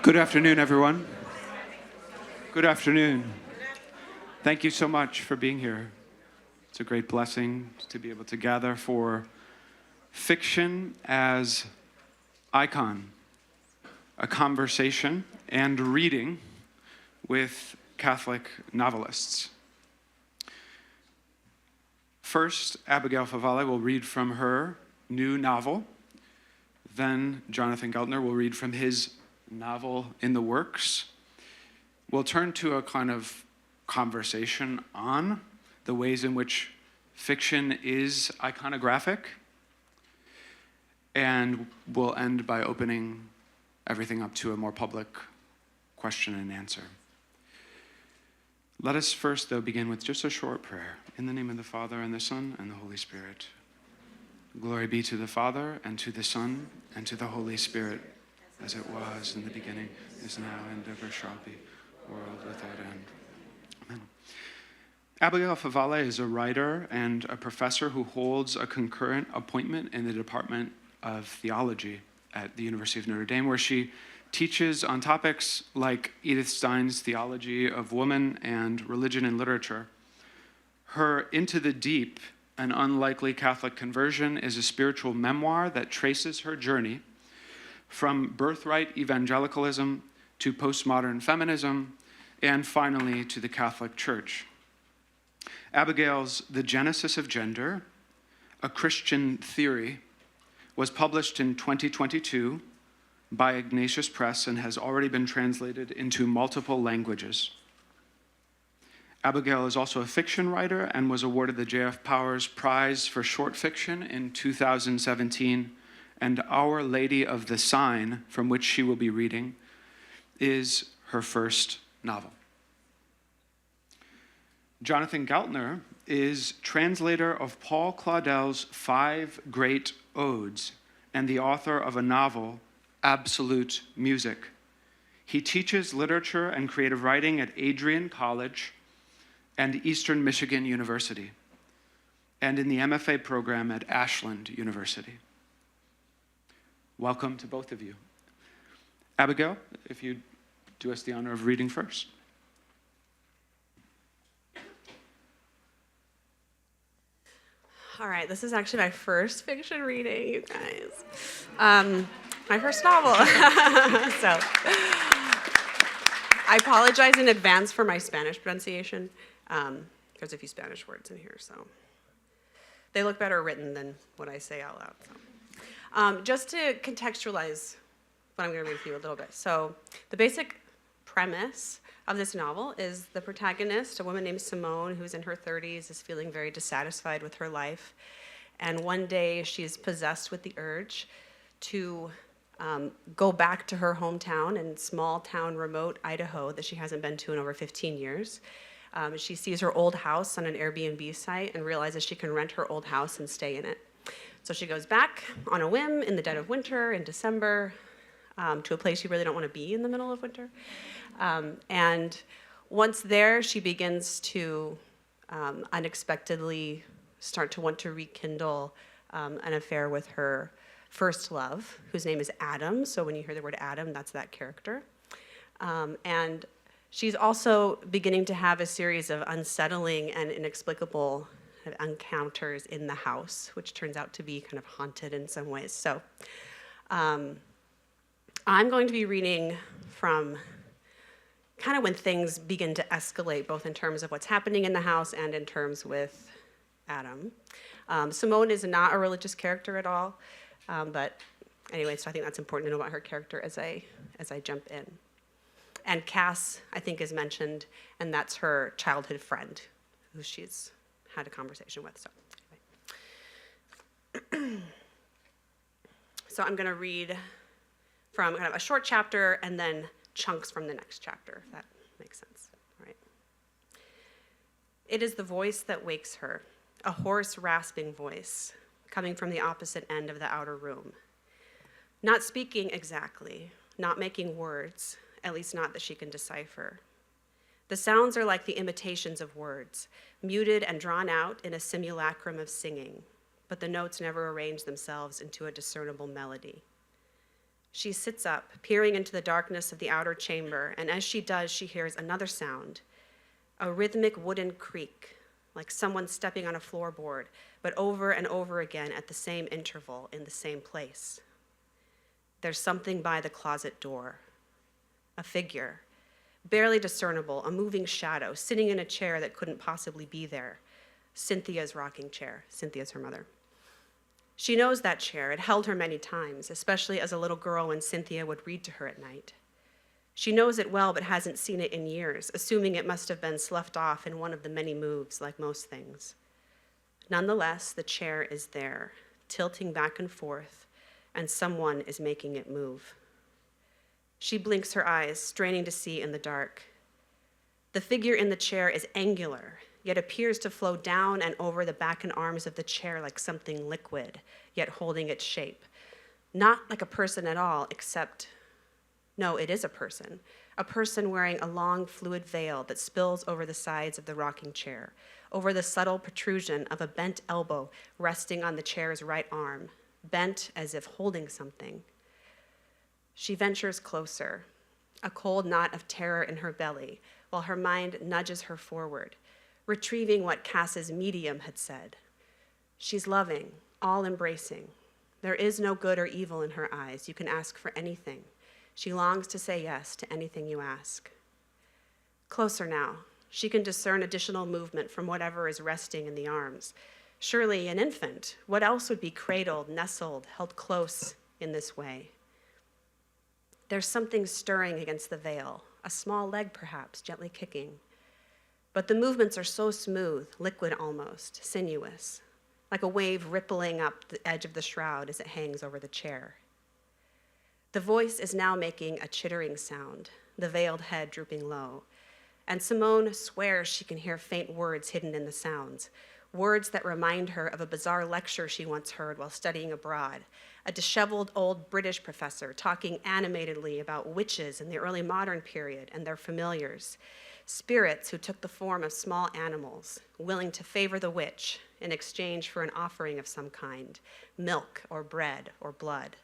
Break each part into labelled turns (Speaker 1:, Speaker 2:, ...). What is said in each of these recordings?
Speaker 1: Good afternoon, everyone. Good afternoon. Thank you so much for being here. It's a great blessing to be able to gather for Fiction as Icon, a conversation and reading with Catholic novelists. First, Abigail Favale will read from her new novel. Then Jonathan Geltner will read from his novel In the Works. We'll turn to a kind of conversation on the ways in which fiction is iconographic. And we'll end by opening everything up to a more public question and answer. Let us first, though, begin with just a short prayer. In the name of the Father, and the Son, and the Holy Spirit. Glory be to the Father, and to the Son, and to the Holy Spirit, as it was in the beginning, is now, and ever shall be, world without end. Amen. Abigail Favale is a writer and a professor who holds a concurrent appointment in the Department of Theology at the University of Notre Dame, where she teaches on topics like Edith Stein's theology of woman and religion and literature. Her Into the Deep, an Unlikely Catholic Conversion, is a spiritual memoir that traces her journey from birthright evangelicalism to postmodern feminism, and finally to the Catholic Church. Abigail's The Genesis of Gender, a Christian Theory, was published in 2022 by Ignatius Press and has already been translated into multiple languages. Abigail is also a fiction writer and was awarded the J.F. Powers Prize for Short Fiction in 2017, and Our Lady of the Sign, from which she will be reading, is her first novel. Jonathan Geltner is translator of Paul Claudel's 5 Great Odes and the author of a novel, Absolute Music. He teaches literature and creative writing at Adrian College and Eastern Michigan University, and in the MFA program at Ashland University. Welcome to both of you. Abigail, if you'd do us the honor of reading first.
Speaker 2: All right, this is actually my first fiction reading, you guys. My first novel. So I apologize in advance for my Spanish pronunciation. There's a few Spanish words in here, so they look better written than what I say out loud. So. Just to contextualize what I'm going to read with you a little bit. So the basic premise of this novel is the protagonist, a woman named Simone, who's in her 30s, is feeling very dissatisfied with her life. And one day she's possessed with the urge to go back to her hometown in small town, remote Idaho that she hasn't been to in over 15 years. She sees her old house on an Airbnb site and realizes she can rent her old house and stay in it. So she goes back on a whim in the dead of winter in December to a place you really don't want to be in the middle of winter. And once there, she begins to unexpectedly start to want to rekindle an affair with her first love, whose name is Adam. So when you hear the word Adam, that's that character. And she's also beginning to have a series of unsettling and inexplicable encounters in the house, which turns out to be kind of haunted in some ways. So I'm going to be reading from kind of when things begin to escalate, both in terms of what's happening in the house and in terms with Adam. Simone is not a religious character at all, but anyway, so I think that's important to know about her character as I jump in. And Cass, I think, is mentioned, and that's her childhood friend, who she's had a conversation with. So, anyway. So I'm going to read from kind of a short chapter and then chunks from the next chapter, if that makes sense. All right. It is the voice that wakes her, a hoarse, rasping voice, coming from the opposite end of the outer room. Not speaking exactly, not making words, at least not that she can decipher. The sounds are like the imitations of words, muted and drawn out in a simulacrum of singing, but the notes never arrange themselves into a discernible melody. She sits up, peering into the darkness of the outer chamber, and as she does, she hears another sound, a rhythmic wooden creak, like someone stepping on a floorboard, but over and over again at the same interval in the same place. There's something by the closet door, a figure, barely discernible, a moving shadow, sitting in a chair that couldn't possibly be there. Cynthia's rocking chair. Cynthia's her mother. She knows that chair. It held her many times, especially as a little girl when Cynthia would read to her at night. She knows it well but hasn't seen it in years, assuming it must have been sloughed off in one of the many moves, like most things. Nonetheless, the chair is there, tilting back and forth, and someone is making it move. She blinks her eyes, straining to see in the dark. The figure in the chair is angular, yet appears to flow down and over the back and arms of the chair like something liquid, yet holding its shape. Not like a person at all, except, no, it is a person wearing a long fluid veil that spills over the sides of the rocking chair, over the subtle protrusion of a bent elbow resting on the chair's right arm, bent as if holding something. She ventures closer, a cold knot of terror in her belly, while her mind nudges her forward, retrieving what Cass's medium had said. She's loving, all-embracing. There is no good or evil in her eyes. You can ask for anything. She longs to say yes to anything you ask. Closer now. She can discern additional movement from whatever is resting in the arms. Surely an infant. What else would be cradled, nestled, held close in this way? There's something stirring against the veil, a small leg perhaps, gently kicking. But the movements are so smooth, liquid almost, sinuous, like a wave rippling up the edge of the shroud as it hangs over the chair. The voice is now making a chittering sound, the veiled head drooping low, and Simone swears she can hear faint words hidden in the sounds, words that remind her of a bizarre lecture she once heard while studying abroad, a disheveled old British professor talking animatedly about witches in the early modern period and their familiars, spirits who took the form of small animals, willing to favor the witch in exchange for an offering of some kind, milk or bread or blood.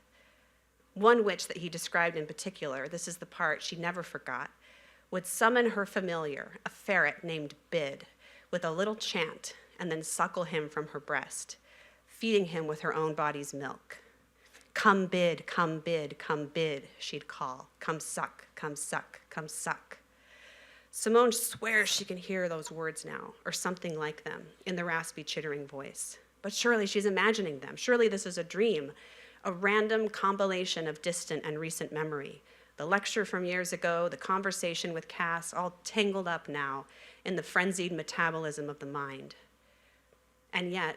Speaker 2: One witch that he described in particular, this is the part she never forgot, would summon her familiar, a ferret named Bid, with a little chant, and then suckle him from her breast, feeding him with her own body's milk. Come bid, come bid, come bid, she'd call. Come suck, come suck, come suck. Simone swears she can hear those words now, or something like them, in the raspy, chittering voice. But surely she's imagining them. Surely this is a dream, a random compilation of distant and recent memory. The lecture from years ago, the conversation with Cass, all tangled up now in the frenzied metabolism of the mind. And yet,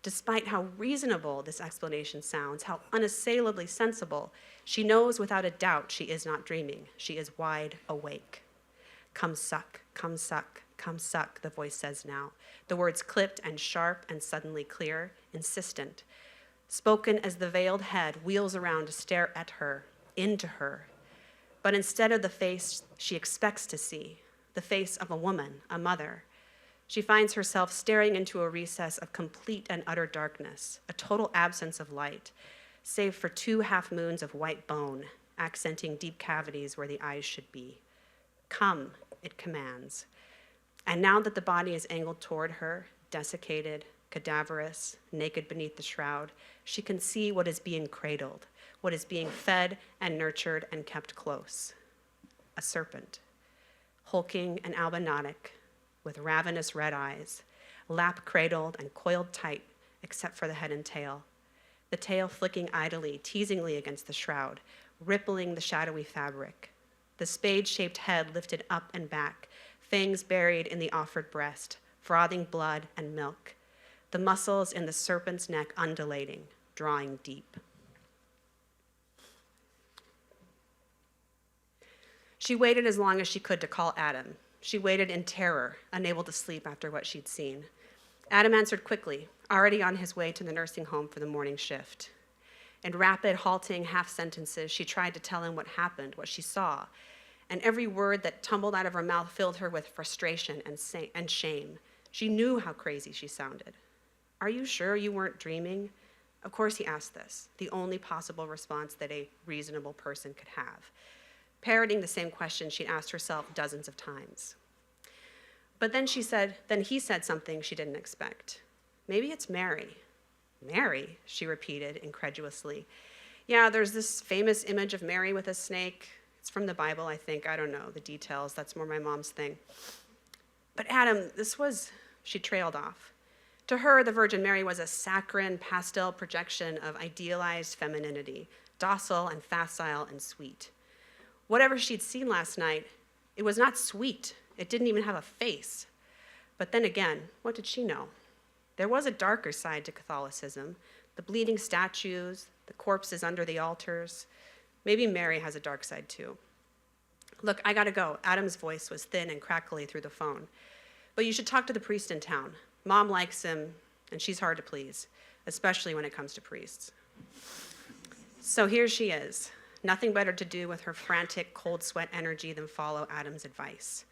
Speaker 2: despite how reasonable this explanation sounds, how unassailably sensible, she knows without a doubt she is not dreaming. She is wide awake. Come suck, come suck, come suck, the voice says now. The words clipped and sharp and suddenly clear, insistent, spoken as the veiled head wheels around to stare at her, into her. But instead of the face she expects to see, the face of a woman, a mother, she finds herself staring into a recess of complete and utter darkness, a total absence of light, save for 2 half-moons of white bone, accenting deep cavities where the eyes should be. Come, it commands. And now that the body is angled toward her, desiccated, cadaverous, naked beneath the shroud, she can see what is being cradled, what is being fed and nurtured and kept close. A serpent, hulking and albinotic, with ravenous red eyes, lap cradled and coiled tight except for the head and tail, the tail flicking idly, teasingly against the shroud, rippling the shadowy fabric, the spade-shaped head lifted up and back, fangs buried in the offered breast, frothing blood and milk, the muscles in the serpent's neck undulating, drawing deep. She waited as long as she could to call Adam. She waited in terror, unable to sleep after what she'd seen. Adam answered quickly, already on his way to the nursing home for the morning shift. In rapid, halting half-sentences, she tried to tell him what happened, what she saw, and every word that tumbled out of her mouth filled her with frustration and shame. She knew how crazy she sounded. Are you sure you weren't dreaming? Of course he asked this, the only possible response that a reasonable person could have, parroting the same question she'd asked herself dozens of times. But then he said something she didn't expect. Maybe it's Mary. Mary, she repeated incredulously. Yeah, there's this famous image of Mary with a snake. It's from the Bible, I think. I don't know the details. That's more my mom's thing. But Adam, she trailed off. To her, the Virgin Mary was a saccharine pastel projection of idealized femininity, docile and facile and sweet. Whatever she'd seen last night, it was not sweet. It didn't even have a face. But then again, what did she know? There was a darker side to Catholicism, the bleeding statues, the corpses under the altars. Maybe Mary has a dark side too. Look, I gotta go. Adam's voice was thin and crackly through the phone. But you should talk to the priest in town. Mom likes him, and she's hard to please, especially when it comes to priests. So here she is, nothing better to do with her frantic, cold sweat energy than follow Adam's advice.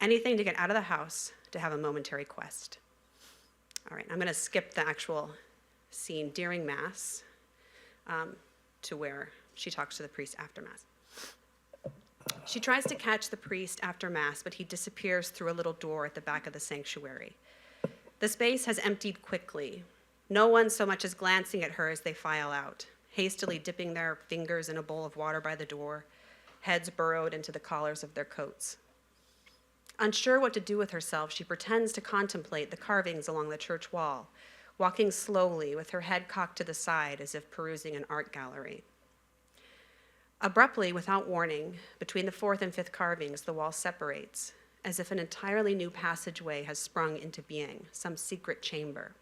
Speaker 2: Anything to get out of the house, to have a momentary quest. All right, I'm going to skip the actual scene during Mass to where she talks to the priest after Mass. She tries to catch the priest after Mass, but he disappears through a little door at the back of the sanctuary. The space has emptied quickly. No one so much as glancing at her as they file out, hastily dipping their fingers in a bowl of water by the door, heads burrowed into the collars of their coats. Unsure what to do with herself, she pretends to contemplate the carvings along the church wall, walking slowly with her head cocked to the side as if perusing an art gallery. Abruptly, without warning, between the fourth and fifth carvings, the wall separates, as if an entirely new passageway has sprung into being, some secret chamber.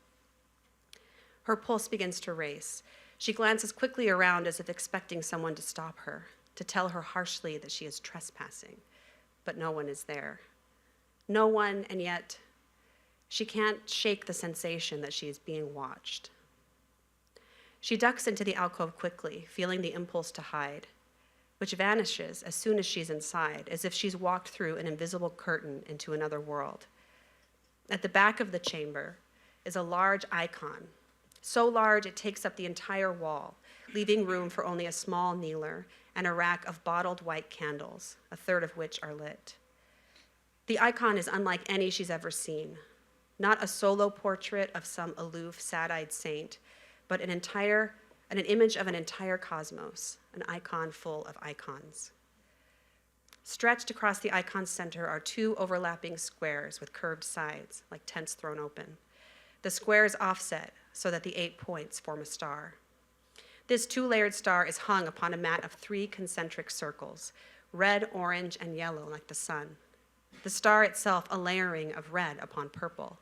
Speaker 2: Her pulse begins to race. She glances quickly around as if expecting someone to stop her, to tell her harshly that she is trespassing, but no one is there. No one, and yet she can't shake the sensation that she is being watched. She ducks into the alcove quickly, feeling the impulse to hide, which vanishes as soon as she's inside, as if she's walked through an invisible curtain into another world. At the back of the chamber is a large icon, so large it takes up the entire wall, leaving room for only a small kneeler and a rack of bottled white candles, a third of which are lit. The icon is unlike any she's ever seen, not a solo portrait of some aloof, sad-eyed saint, but an image of an entire cosmos, an icon full of icons. Stretched across the icon's center are two overlapping squares with curved sides, like tents thrown open. The squares offset so that the 8 points form a star. This two-layered star is hung upon a mat of 3 concentric circles, red, orange, and yellow like the sun. The star itself a layering of red upon purple.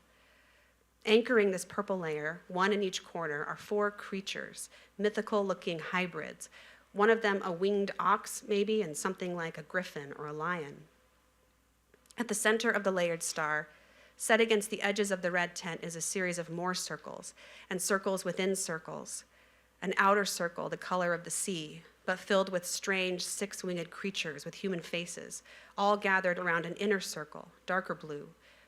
Speaker 2: Anchoring this purple layer, one in each corner, are 4 creatures, mythical-looking hybrids, one of them a winged ox, maybe, and something like a griffin or a lion. At the center of the layered star, set against the edges of the red tent, is a series of more circles, and circles within circles, an outer circle the color of the sea, but filled with strange 6-winged creatures with human faces, all gathered around an inner circle, darker blue,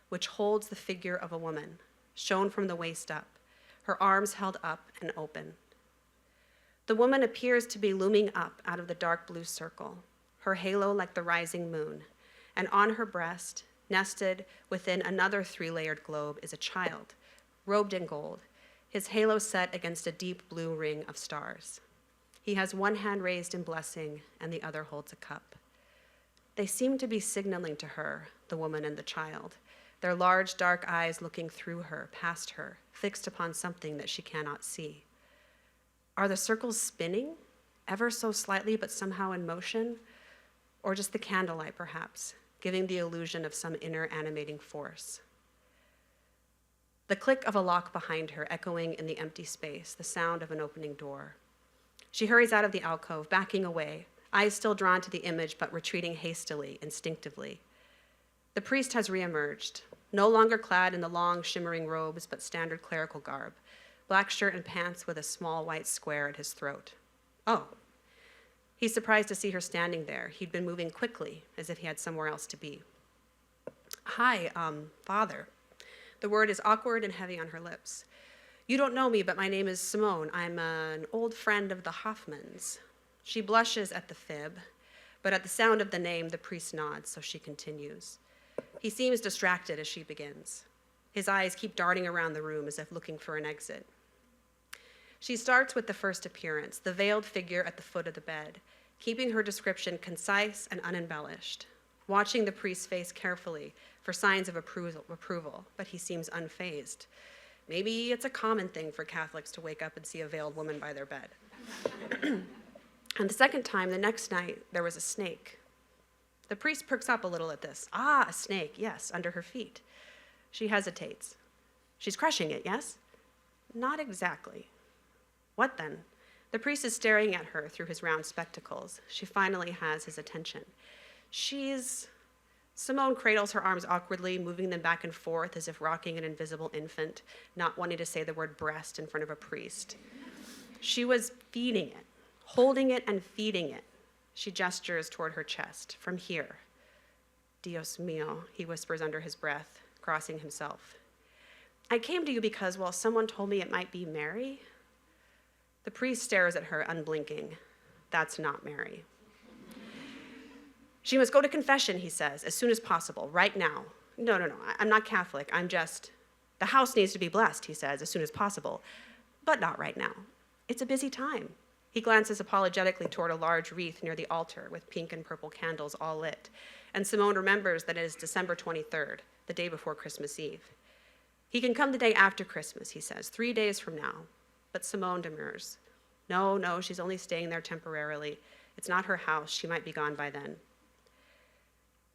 Speaker 2: which holds the figure of a woman, shown from the waist up, her arms held up and open. The woman appears to be looming up out of the dark blue circle, her halo like the rising moon, and on her breast, nested within another 3-layered globe, is a child, robed in gold, his halo set against a deep blue ring of stars. He has one hand raised in blessing, and the other holds a cup. They seem to be signaling to her, the woman and the child, their large dark eyes looking through her, past her, fixed upon something that she cannot see. Are the circles spinning, ever so slightly but somehow in motion? Or just the candlelight, perhaps, giving the illusion of some inner animating force? The click of a lock behind her, echoing in the empty space, the sound of an opening door. She hurries out of the alcove, backing away, eyes still drawn to the image but retreating hastily, instinctively. The priest has reemerged, no longer clad in the long, shimmering robes, but standard clerical garb, black shirt and pants with a small white square at his throat. Oh. He's surprised to see her standing there. He'd been moving quickly, as if he had somewhere else to be. Hi, Father. The word is awkward and heavy on her lips. You don't know me, but my name is Simone. I'm an old friend of the Hoffmans. She blushes at the fib, but at the sound of the name, the priest nods, so she continues. He seems distracted as she begins. His eyes keep darting around the room as if looking for an exit. She starts with the first appearance, the veiled figure at the foot of the bed, keeping her description concise and unembellished, watching the priest's face carefully for signs of approval, but he seems unfazed. Maybe it's a common thing for Catholics to wake up and see a veiled woman by their bed. And the second time, the next night, there was a snake. The priest perks up a little at this. Ah, a snake, yes, under her feet. She hesitates. She's crushing it, yes? Not exactly. What then? The priest is staring at her through his round spectacles. She finally has his attention. Simone cradles her arms awkwardly, moving them back and forth as if rocking an invisible infant, not wanting to say the word breast in front of a priest. She was feeding it, holding it and feeding it. She gestures toward her chest, from here. Dios mío, he whispers under his breath, crossing himself. I came to you because, well, someone told me it might be Mary. The priest stares at her, unblinking. That's not Mary. She must go to confession, he says, as soon as possible, right now. No, I'm not Catholic. The house needs to be blessed, he says, as soon as possible, but not right now. It's a busy time. He glances apologetically toward a large wreath near the altar with pink and purple candles all lit, and Simone remembers that it is December 23rd, the day before Christmas Eve. He can come the day after Christmas, he says, 3 days from now, but Simone demurs. No, she's only staying there temporarily. It's not her house. She might be gone by then.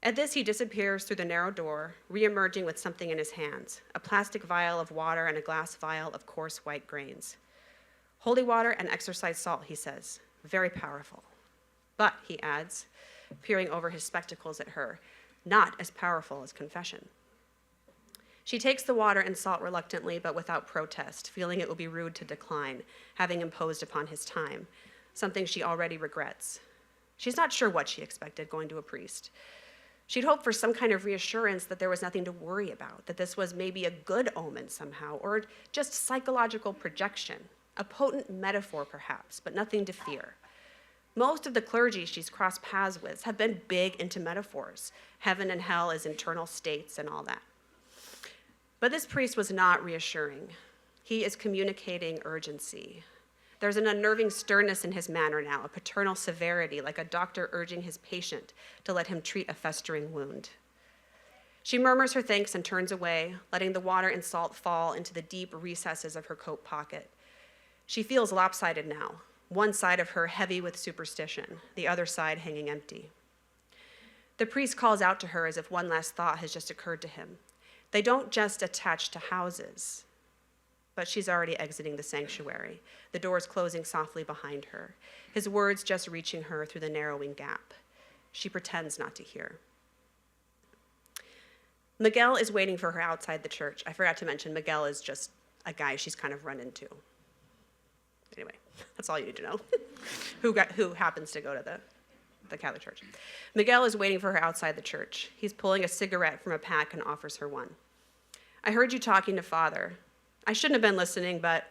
Speaker 2: At this, he disappears through the narrow door, re-emerging with something in his hands, a plastic vial of water and a glass vial of coarse white grains. Holy water and exorcised salt, he says. Very powerful. But, he adds, peering over his spectacles at her, not as powerful as confession. She takes the water and salt reluctantly, but without protest, feeling it would be rude to decline, having imposed upon his time, something she already regrets. She's not sure what she expected going to a priest. She'd hoped for some kind of reassurance that there was nothing to worry about, that this was maybe a good omen somehow, or just psychological projection, a potent metaphor perhaps, but nothing to fear. Most of the clergy she's crossed paths with have been big into metaphors, heaven and hell as internal states and all that. But this priest was not reassuring. He is communicating urgency. There's an unnerving sternness in his manner now, a paternal severity, like a doctor urging his patient to let him treat a festering wound. She murmurs her thanks and turns away, letting the water and salt fall into the deep recesses of her coat pocket. She feels lopsided now, one side of her heavy with superstition, the other side hanging empty. The priest calls out to her as if one last thought has just occurred to him. They don't just attach to houses. But she's already exiting the sanctuary, the doors closing softly behind her, his words just reaching her through the narrowing gap. She pretends not to hear. Miguel is waiting for her outside the church. I forgot to mention, Miguel is just a guy she's kind of run into. Anyway, that's all you need to know, who happens to go to the Catholic Church. Miguel is waiting for her outside the church. He's pulling a cigarette from a pack and offers her one. I heard you talking to Father. I shouldn't have been listening, but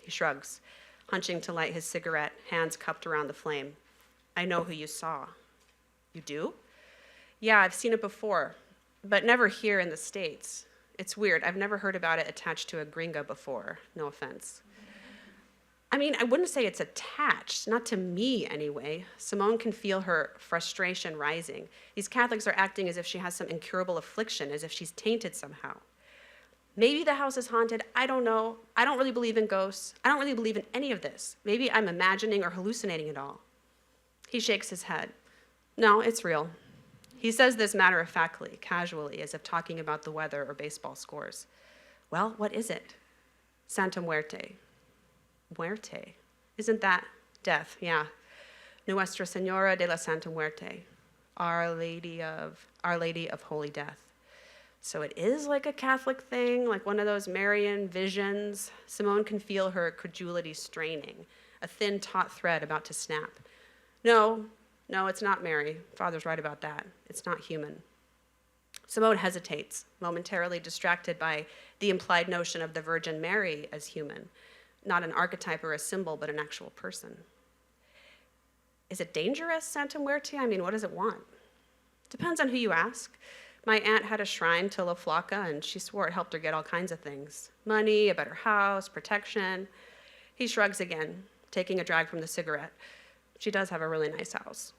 Speaker 2: he shrugs, hunching to light his cigarette, hands cupped around the flame. I know who you saw. You do? Yeah, I've seen it before, but never here in the States. It's weird. I've never heard about it attached to a gringa before. No offense. I mean, I wouldn't say it's attached, not to me anyway. Simone can feel her frustration rising. These Catholics are acting as if she has some incurable affliction, as if she's tainted somehow. Maybe the house is haunted. I don't know. I don't really believe in ghosts. I don't really believe in any of this. Maybe I'm imagining or hallucinating it all. He shakes his head. No, it's real. He says this matter-of-factly, casually, as if talking about the weather or baseball scores. Well, what is it? Santa Muerte. Muerte? Isn't that death? Yeah. Nuestra Señora de la Santa Muerte. Our Lady of Holy Death. So it is like a Catholic thing, like one of those Marian visions. Simone can feel her credulity straining, a thin, taut thread about to snap. No, it's not Mary. Father's right about that. It's not human. Simone hesitates, momentarily distracted by the implied notion of the Virgin Mary as human, not an archetype or a symbol, but an actual person. Is it dangerous, Santa Muerte? I mean, what does it want? Depends on who you ask. My aunt had a shrine to La Flaca, and she swore it helped her get all kinds of things. Money, a better house, protection. He shrugs again, taking a drag from the cigarette. She does have a really nice house.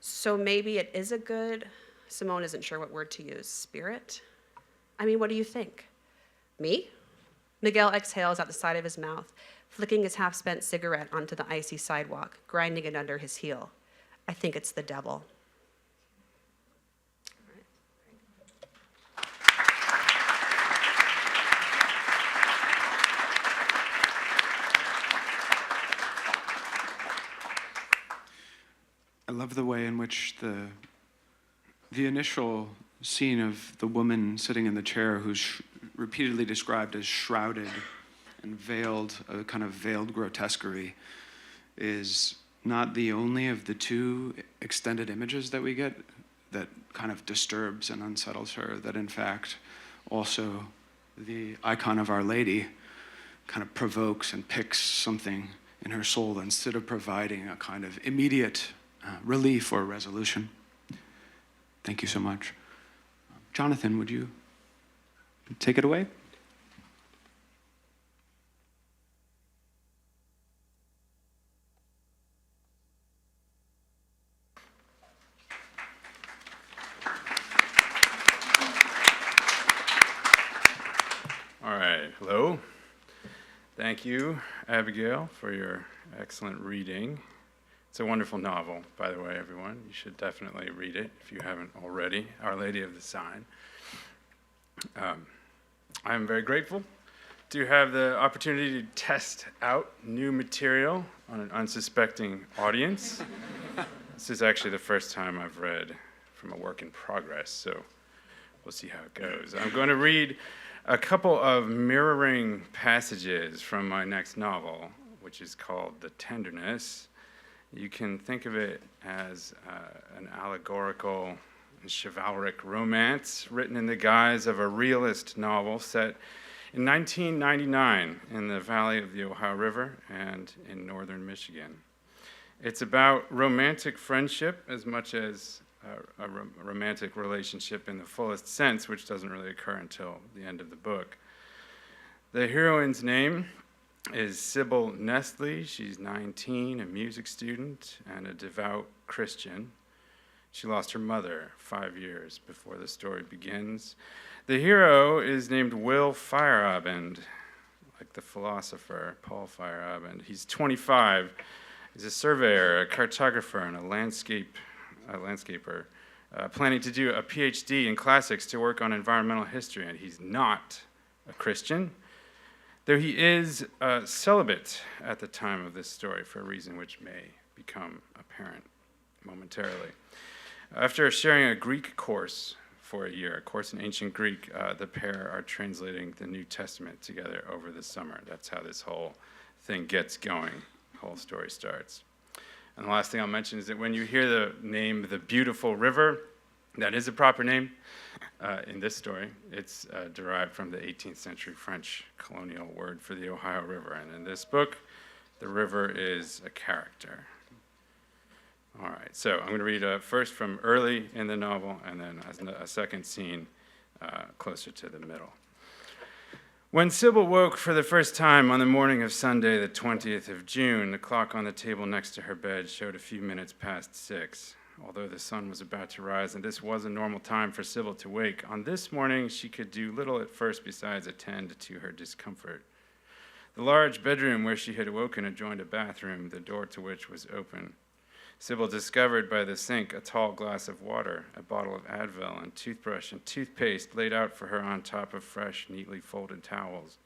Speaker 2: So maybe it is a good, Simone isn't sure what word to use, spirit? I mean, what do you think? Me? Miguel exhales out the side of his mouth, flicking his half-spent cigarette onto the icy sidewalk, grinding it under his heel. I think it's the devil.
Speaker 1: I love the way in which the initial scene of the woman sitting in the chair who's repeatedly described as shrouded and veiled, a kind of veiled grotesquerie, is not the only of the two extended images that we get that kind of disturbs and unsettles her, that in fact also the icon of Our Lady kind of provokes and picks something in her soul instead of providing a kind of immediate relief or resolution. Thank you so much. Jonathan, would you take it away?
Speaker 3: All right, hello. Thank you, Abigail, for your excellent reading. It's a wonderful novel, by the way, everyone. You should definitely read it if you haven't already. Our Lady of the Sign. I'm very grateful to have the opportunity to test out new material on an unsuspecting audience. This is actually the first time I've read from a work in progress, so we'll see how it goes. I'm going to read a couple of mirroring passages from my next novel, which is called The Tenderness. You can think of it as an allegorical and chivalric romance written in the guise of a realist novel set in 1999 in the valley of the Ohio River and in northern Michigan. It's about romantic friendship as much as a romantic relationship in the fullest sense, which doesn't really occur until the end of the book. The heroine's name is Sybil Nestle. She's 19, a music student, and a devout Christian. She lost her mother 5 years before the story begins. The hero is named Will Feyerabend, like the philosopher Paul Feyerabend. He's 25. He's a surveyor, a cartographer, and a landscaper, planning to do a PhD in classics to work on environmental history, and he's not a Christian, though he is celibate at the time of this story for a reason which may become apparent momentarily. After sharing a Greek course for a year, a course in ancient Greek, the pair are translating the New Testament together over the summer. That's how this whole thing gets going. The whole story starts. And the last thing I'll mention is that when you hear the name The Beautiful River, that is a proper name in this story. It's derived from the 18th century French colonial word for the Ohio River. And in this book, the river is a character. All right, so I'm going to read first from early in the novel and then a second scene closer to the middle. When Sybil woke for the first time on the morning of Sunday, the 20th of June, the clock on the table next to her bed showed a few minutes past 6. Although the sun was about to rise, and this was a normal time for Sybil to wake, on this morning she could do little at first besides attend to her discomfort. The large bedroom where she had awoken adjoined a bathroom, the door to which was open. Sybil discovered by the sink a tall glass of water, a bottle of Advil, and toothbrush and toothpaste laid out for her on top of fresh, neatly folded towels.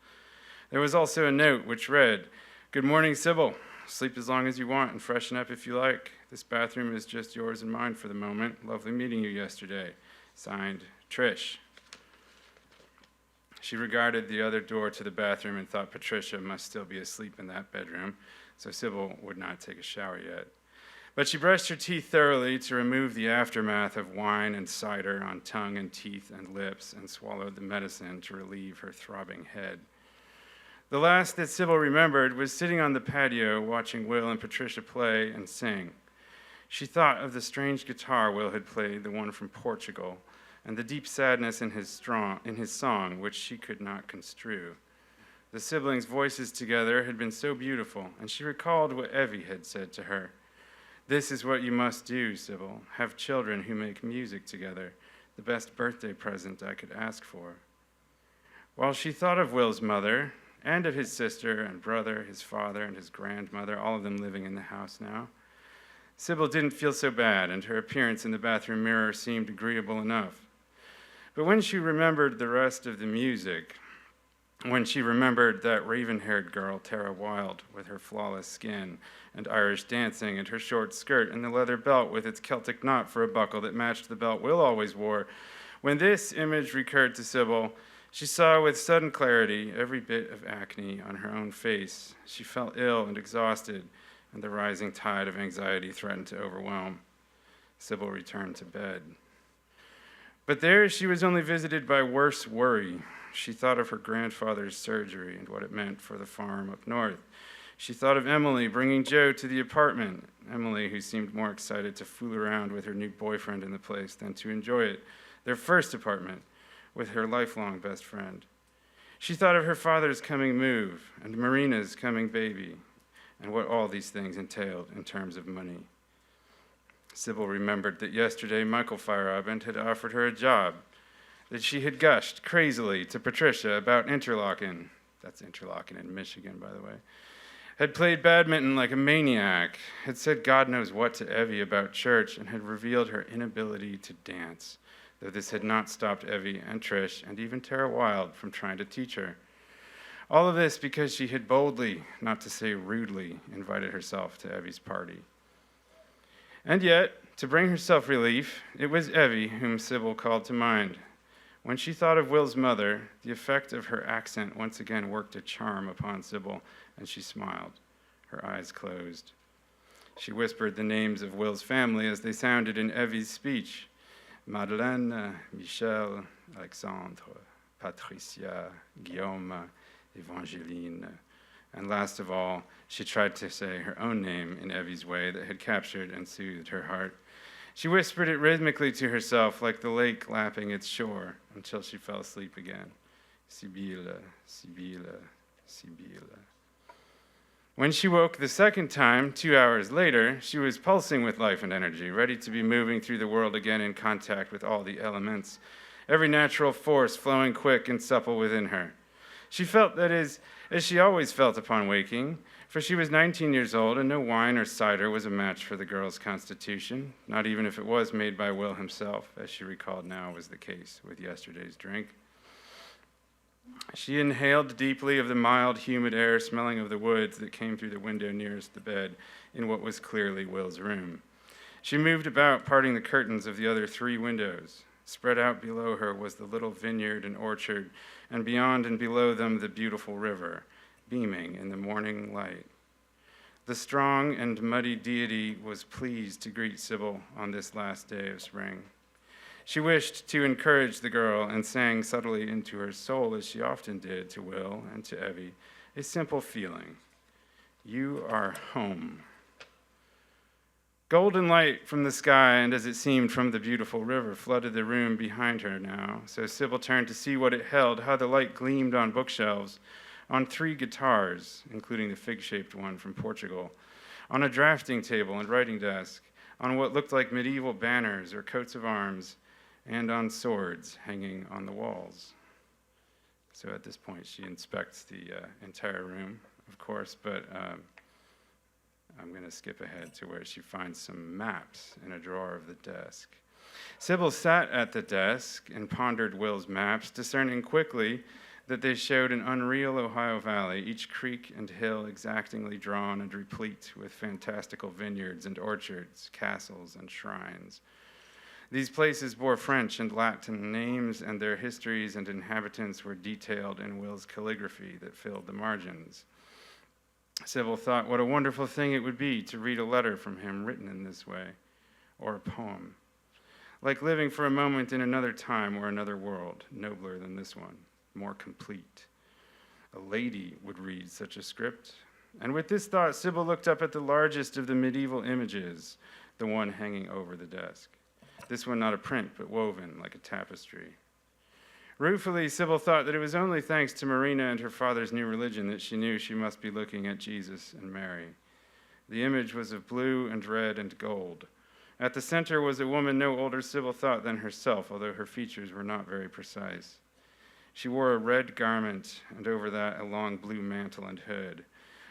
Speaker 3: There was also a note which read, "Good morning, Sybil. Sleep as long as you want and freshen up if you like. This bathroom is just yours and mine for the moment. Lovely meeting you yesterday. Signed, Trish." She regarded the other door to the bathroom and thought Patricia must still be asleep in that bedroom, so Sybil would not take a shower yet. But she brushed her teeth thoroughly to remove the aftermath of wine and cider on tongue and teeth and lips, and swallowed the medicine to relieve her throbbing head. The last that Sybil remembered was sitting on the patio watching Will and Patricia play and sing. She thought of the strange guitar Will had played, the one from Portugal, and the deep sadness in his song, which she could not construe. The siblings' voices together had been so beautiful, and she recalled what Evie had said to her. "This is what you must do, Sybil, have children who make music together, the best birthday present I could ask for." While she thought of Will's mother, and of his sister and brother, his father and his grandmother, all of them living in the house now, Sybil didn't feel so bad, and her appearance in the bathroom mirror seemed agreeable enough. But when she remembered the rest of the music, when she remembered that raven-haired girl, Tara Wilde, with her flawless skin and Irish dancing and her short skirt and the leather belt with its Celtic knot for a buckle that matched the belt Will always wore, when this image recurred to Sybil, she saw with sudden clarity every bit of acne on her own face. She felt ill and exhausted, and the rising tide of anxiety threatened to overwhelm. Sybil returned to bed. But there she was only visited by worse worry. She thought of her grandfather's surgery and what it meant for the farm up north. She thought of Emily bringing Joe to the apartment, Emily who seemed more excited to fool around with her new boyfriend in the place than to enjoy it, their first apartment, with her lifelong best friend. She thought of her father's coming move and Marina's coming baby, and what all these things entailed in terms of money. Sybil remembered that yesterday Michael Feyerabend had offered her a job, that she had gushed crazily to Patricia about Interlaken, that's Interlaken in Michigan, by the way, had played badminton like a maniac, had said God knows what to Evie about church, and had revealed her inability to dance, though this had not stopped Evie and Trish and even Tara Wilde from trying to teach her. All of this because she had boldly, not to say rudely, invited herself to Evie's party. And yet, to bring herself relief, it was Evie whom Sybil called to mind. When she thought of Will's mother, the effect of her accent once again worked a charm upon Sybil, and she smiled, her eyes closed. She whispered the names of Will's family as they sounded in Evie's speech: Madeleine, Michel, Alexandre, Patricia, Guillaume, Evangeline, and last of all, she tried to say her own name in Evie's way that had captured and soothed her heart. She whispered it rhythmically to herself like the lake lapping its shore until she fell asleep again. Sibylle, Sibylle, Sibylle. When she woke the second time, 2 hours later, she was pulsing with life and energy, ready to be moving through the world again in contact with all the elements, every natural force flowing quick and supple within her. She felt that as she always felt upon waking, for she was 19 years old, and no wine or cider was a match for the girl's constitution, not even if it was made by Will himself, as she recalled now was the case with yesterday's drink. She inhaled deeply of the mild, humid air smelling of the woods that came through the window nearest the bed in what was clearly Will's room. She moved about, parting the curtains of the other 3 windows. Spread out below her was the little vineyard and orchard, and beyond and below them the beautiful river, beaming in the morning light. The strong and muddy deity was pleased to greet Sybil on this last day of spring. She wished to encourage the girl and sang subtly into her soul, as she often did to Will and to Evie, a simple feeling: you are home. Golden light from the sky, and as it seemed from the beautiful river, flooded the room behind her now, so Sybil turned to see what it held, how the light gleamed on bookshelves, on 3 guitars, including the fig-shaped one from Portugal, on a drafting table and writing desk, on what looked like medieval banners or coats of arms, and on swords hanging on the walls. So at this point, she inspects the entire room, of course, but I'm going to skip ahead to where she finds some maps in a drawer of the desk. Sybil sat at the desk and pondered Will's maps, discerning quickly that they showed an unreal Ohio Valley, each creek and hill exactingly drawn and replete with fantastical vineyards and orchards, castles and shrines. These places bore French and Latin names, and their histories and inhabitants were detailed in Will's calligraphy that filled the margins. Sybil thought what a wonderful thing it would be to read a letter from him written in this way, or a poem. Like living for a moment in another time or another world, nobler than this one, more complete. A lady would read such a script. And with this thought, Sybil looked up at the largest of the medieval images, the one hanging over the desk. This one not a print, but woven like a tapestry. Ruefully, Sybil thought that it was only thanks to Marina and her father's new religion that she knew she must be looking at Jesus and Mary. The image was of blue and red and gold. At the center was a woman no older, Sybil thought, than herself, although her features were not very precise. She wore a red garment, and over that a long blue mantle and hood.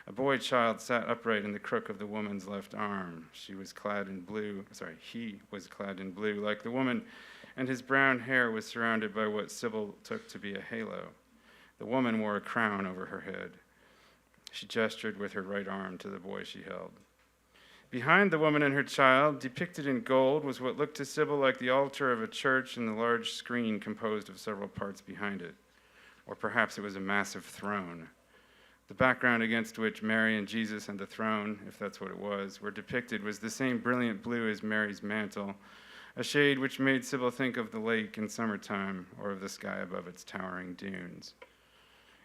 Speaker 3: A boy child sat upright in the crook of the woman's left arm. He was clad in blue, like the woman, and his brown hair was surrounded by what Sybil took to be a halo. The woman wore a crown over her head. She gestured with her right arm to the boy she held. Behind the woman and her child, depicted in gold, was what looked to Sybil like the altar of a church and the large screen composed of several parts behind it. Or perhaps it was a massive throne. The background against which Mary and Jesus and the throne, if that's what it was, were depicted was the same brilliant blue as Mary's mantle, a shade which made Sybil think of the lake in summertime or of the sky above its towering dunes.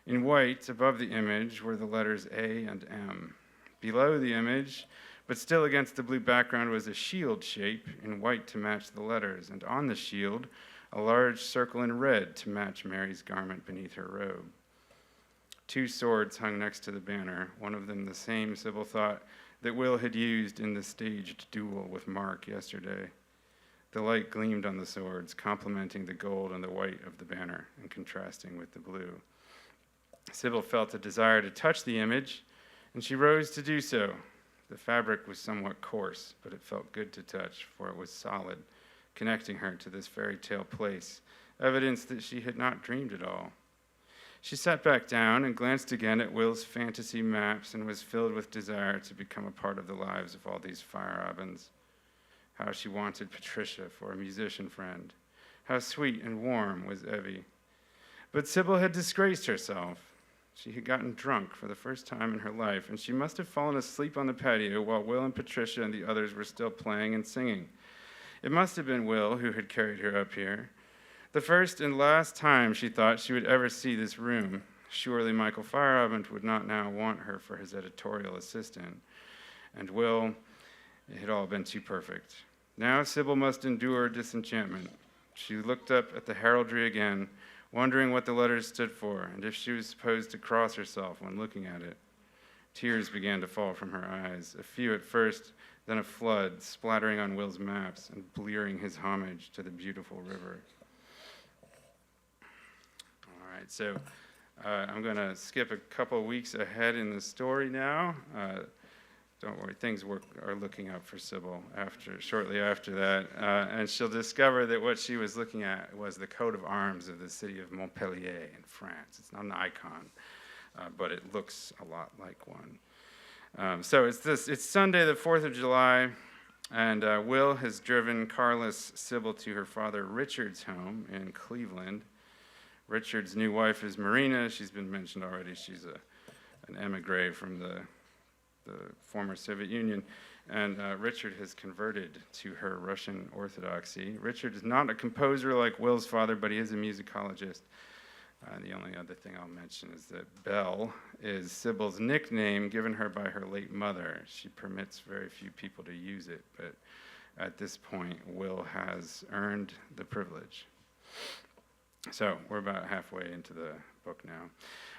Speaker 3: In white, above the image, were the letters A and M. Below the image, but still against the blue background, was a shield shape in white to match the letters, and on the shield, a large circle in red to match Mary's garment beneath her robe. 2 swords hung next to the banner, one of them the same, Sybil thought, that Will had used in the staged duel with Mark yesterday. The light gleamed on the swords, complementing the gold and the white of the banner and contrasting with the blue. Sybil felt a desire to touch the image, and she rose to do so. The fabric was somewhat coarse, but it felt good to touch, for it was solid, connecting her to this fairy tale place, evidence that she had not dreamed it all. She sat back down and glanced again at Will's fantasy maps and was filled with desire to become a part of the lives of all these Feierabends. How she wanted Patricia for a musician friend. How sweet and warm was Evie. But Sybil had disgraced herself. She had gotten drunk for the first time in her life, and she must have fallen asleep on the patio while Will and Patricia and the others were still playing and singing. It must have been Will who had carried her up here. The first and last time she thought she would ever see this room. Surely Michael Feyerabend would not now want her for his editorial assistant. And Will, it had all been too perfect. Now Sybil must endure disenchantment. She looked up at the heraldry again, wondering what the letters stood for, and if she was supposed to cross herself when looking at it. Tears began to fall from her eyes, a few at first, then a flood, splattering on Will's maps and blearing his homage to the beautiful river. All right, so I'm going to skip a couple of weeks ahead in the story now. Don't worry, things are looking up for Sybil shortly after that, and she'll discover that what she was looking at was the coat of arms of the city of Montpellier in France. It's not an icon, but it looks a lot like one. So it's Sunday, the 4th of July, and Will has driven carless Sybil to her father Richard's home in Cleveland. Richard's new wife is Marina. She's been mentioned already. She's an emigre from the former Soviet Union, and Richard has converted to her Russian Orthodoxy. Richard is not a composer like Will's father, but he is a musicologist. The only other thing I'll mention is that Belle is Sybil's nickname given her by her late mother. She permits very few people to use it, but at this point, Will has earned the privilege. So we're about halfway into the book now.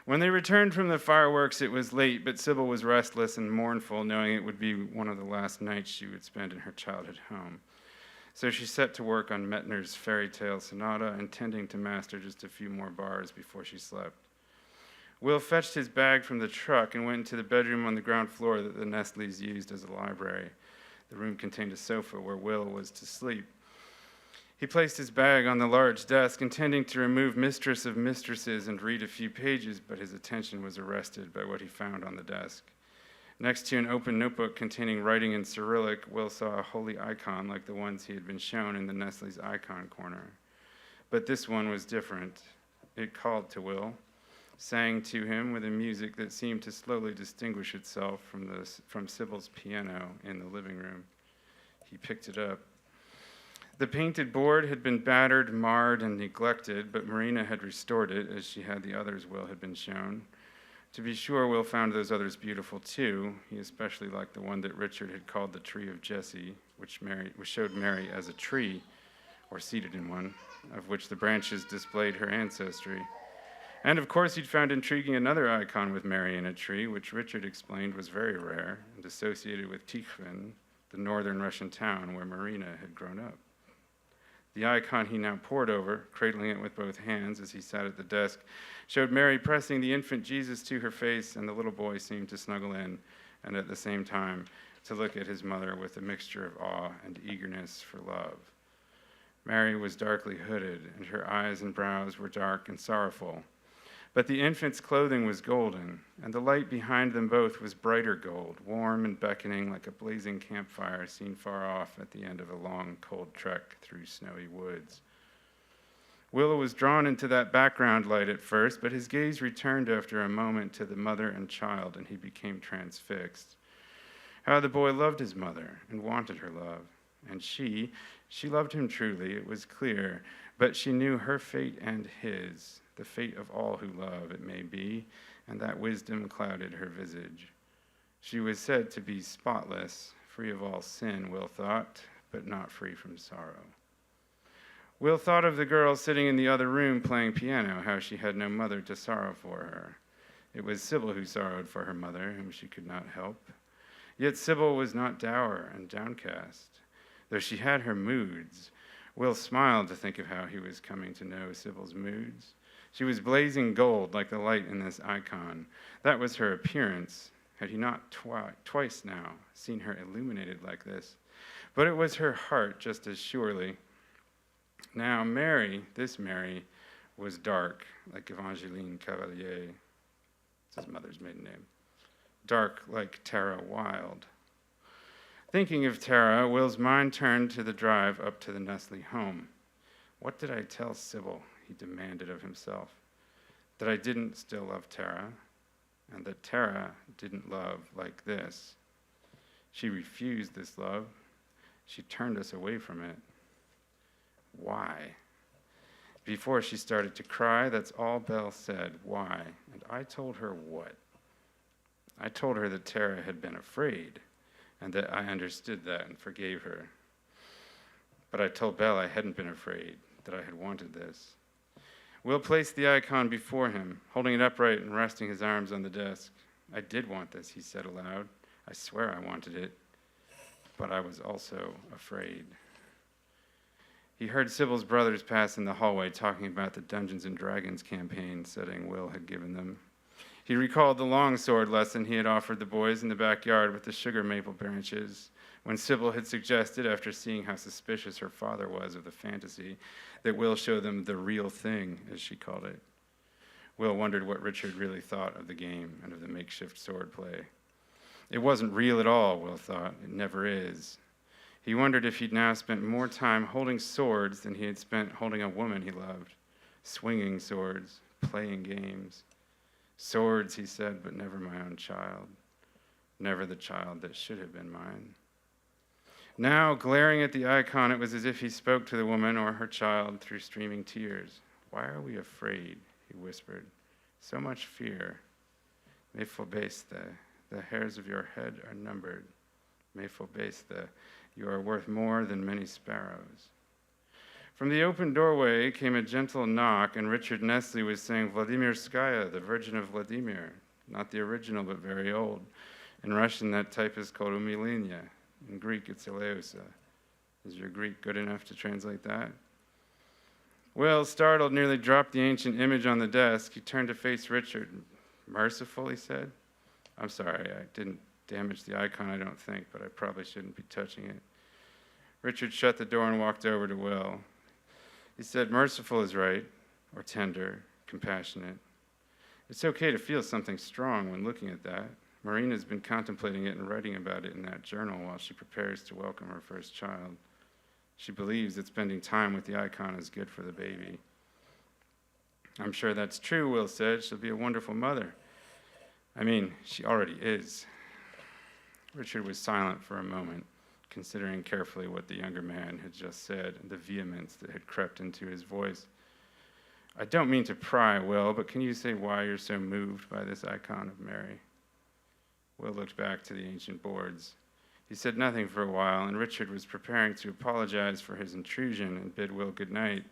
Speaker 3: When they returned from the fireworks, it was late, but Sybil was restless and mournful, knowing it would be one of the last nights she would spend in her childhood home. So she set to work on Mettner's fairy tale sonata, intending to master just a few more bars before she slept. Will fetched his bag from the truck and went into the bedroom on the ground floor that the Nestles used as a library. The room contained a sofa where Will was to sleep. He placed his bag on the large desk, intending to remove Mistress of Mistresses and read a few pages, but his attention was arrested by what he found on the desk. Next to an open notebook containing writing in Cyrillic, Will saw a holy icon like the ones he had been shown in the Nestle's icon corner. But this one was different. It called to Will. sang to him with a music that seemed to slowly distinguish itself from Sybil's piano in the living room. He picked it up. The painted board had been battered, marred, and neglected, but Marina had restored it, as she had the others Will had been shown. To be sure, Will found those others beautiful too. He especially liked the one that Richard had called the Tree of Jesse, which showed Mary as a tree, or seated in one, of which the branches displayed her ancestry. And of course, he'd found intriguing another icon with Mary in a tree, which Richard explained was very rare and associated with Tikhvin, the northern Russian town where Marina had grown up. The icon he now pored over, cradling it with both hands as he sat at the desk, showed Mary pressing the infant Jesus to her face, and the little boy seemed to snuggle in, and at the same time to look at his mother with a mixture of awe and eagerness for love. Mary was darkly hooded, and her eyes and brows were dark and sorrowful. But the infant's clothing was golden, and the light behind them both was brighter gold, warm and beckoning like a blazing campfire seen far off at the end of a long, cold trek through snowy woods. Will was drawn into that background light at first, but his gaze returned after a moment to the mother and child, and he became transfixed. How the boy loved his mother and wanted her love. And she loved him truly, it was clear, but she knew her fate and his, the fate of all who love, it may be, and that wisdom clouded her visage. She was said to be spotless, free of all sin, Will thought, but not free from sorrow. Will thought of the girl sitting in the other room playing piano, how she had no mother to sorrow for her. It was Sybil who sorrowed for her mother, whom she could not help. Yet Sybil was not dour and downcast, though she had her moods. Will smiled to think of how he was coming to know Sybil's moods. She was blazing gold like the light in this icon. That was her appearance. Had he not twice now seen her illuminated like this? But it was her heart just as surely. Now Mary, this Mary, was dark like Evangeline Cavalier. It's his mother's maiden name. Dark like Tara Wilde. Thinking of Tara, Will's mind turned to the drive up to the Nestle home. What did I tell Sybil? He demanded of himself. That I didn't still love Tara, and that Tara didn't love like this. She refused this love. She turned us away from it. Why? Before she started to cry, that's all Belle said, why? And I told her what? I told her that Tara had been afraid, and that I understood that and forgave her. But I told Belle I hadn't been afraid, that I had wanted this. Will placed the icon before him, holding it upright and resting his arms on the desk. I did want this, he said aloud. I swear I wanted it, but I was also afraid. He heard Sybil's brothers pass in the hallway talking about the Dungeons and Dragons campaign setting Will had given them. He recalled the longsword lesson he had offered the boys in the backyard with the sugar maple branches, when Sybil had suggested, after seeing how suspicious her father was of the fantasy, that Will show them the real thing, as she called it. Will wondered what Richard really thought of the game and of the makeshift sword play. It wasn't real at all, Will thought. It never is. He wondered if he'd now spent more time holding swords than he had spent holding a woman he loved, swinging swords, playing games. Swords, he said, but never my own child. Never the child that should have been mine. Now, glaring at the icon, it was as if he spoke to the woman or her child through streaming tears. Why are we afraid? He whispered. So much fear. Mephobeste, the hairs of your head are numbered. Mephobeste, you are worth more than many sparrows. From the open doorway came a gentle knock, and Richard Nestle was saying, Vladimirskaya, the Virgin of Vladimir. Not the original, but very old. In Russian, that type is called Umilenia. In Greek, it's Eleusa. Is your Greek good enough to translate that? Will, startled, nearly dropped the ancient image on the desk. He turned to face Richard. Merciful, he said. I'm sorry, I didn't damage the icon, I don't think, but I probably shouldn't be touching it. Richard shut the door and walked over to Will. He said, merciful is right, or tender, compassionate. It's okay to feel something strong when looking at that. Marina's been contemplating it and writing about it in that journal while she prepares to welcome her first child. She believes that spending time with the icon is good for the baby. I'm sure that's true, Will said. She'll be a wonderful mother. I mean, she already is. Richard was silent for a moment, considering carefully what the younger man had just said and the vehemence that had crept into his voice. I don't mean to pry, Will, but can you say why you're so moved by this icon of Mary? Will looked back to the ancient boards. He said nothing for a while, and Richard was preparing to apologize for his intrusion and bid Will good night.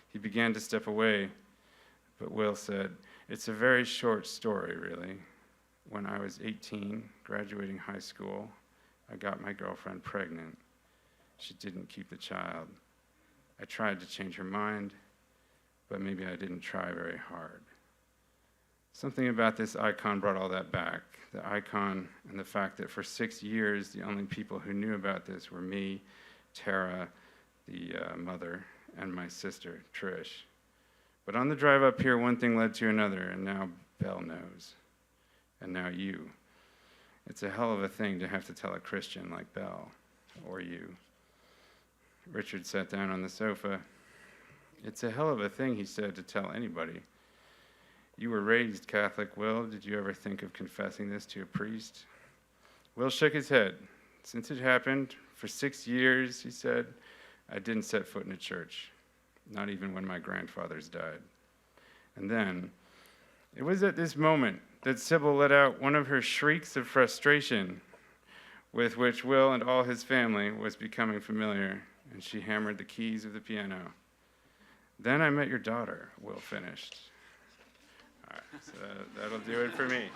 Speaker 3: He began to step away, but Will said, "It's a very short story, really. When I was 18, graduating high school, I got my girlfriend pregnant. She didn't keep the child. I tried to change her mind, but maybe I didn't try very hard." Something about this icon brought all that back. The icon and the fact that for 6 years, the only people who knew about this were me, Tara, the mother, and my sister, Trish. But on the drive up here, one thing led to another, and now Belle knows. And now you. It's a hell of a thing to have to tell a Christian like Belle, or you. Richard sat down on the sofa. It's a hell of a thing, he said, to tell anybody. You were raised Catholic, Will. Did you ever think of confessing this to a priest? Will shook his head. Since it happened, for 6 years, he said, I didn't set foot in a church, not even when my grandfathers died. And then, it was at this moment that Sybil let out one of her shrieks of frustration with which Will and all his family was becoming familiar, and she hammered the keys of the piano. Then I met your daughter, Will finished. All right, so that'll do it for me.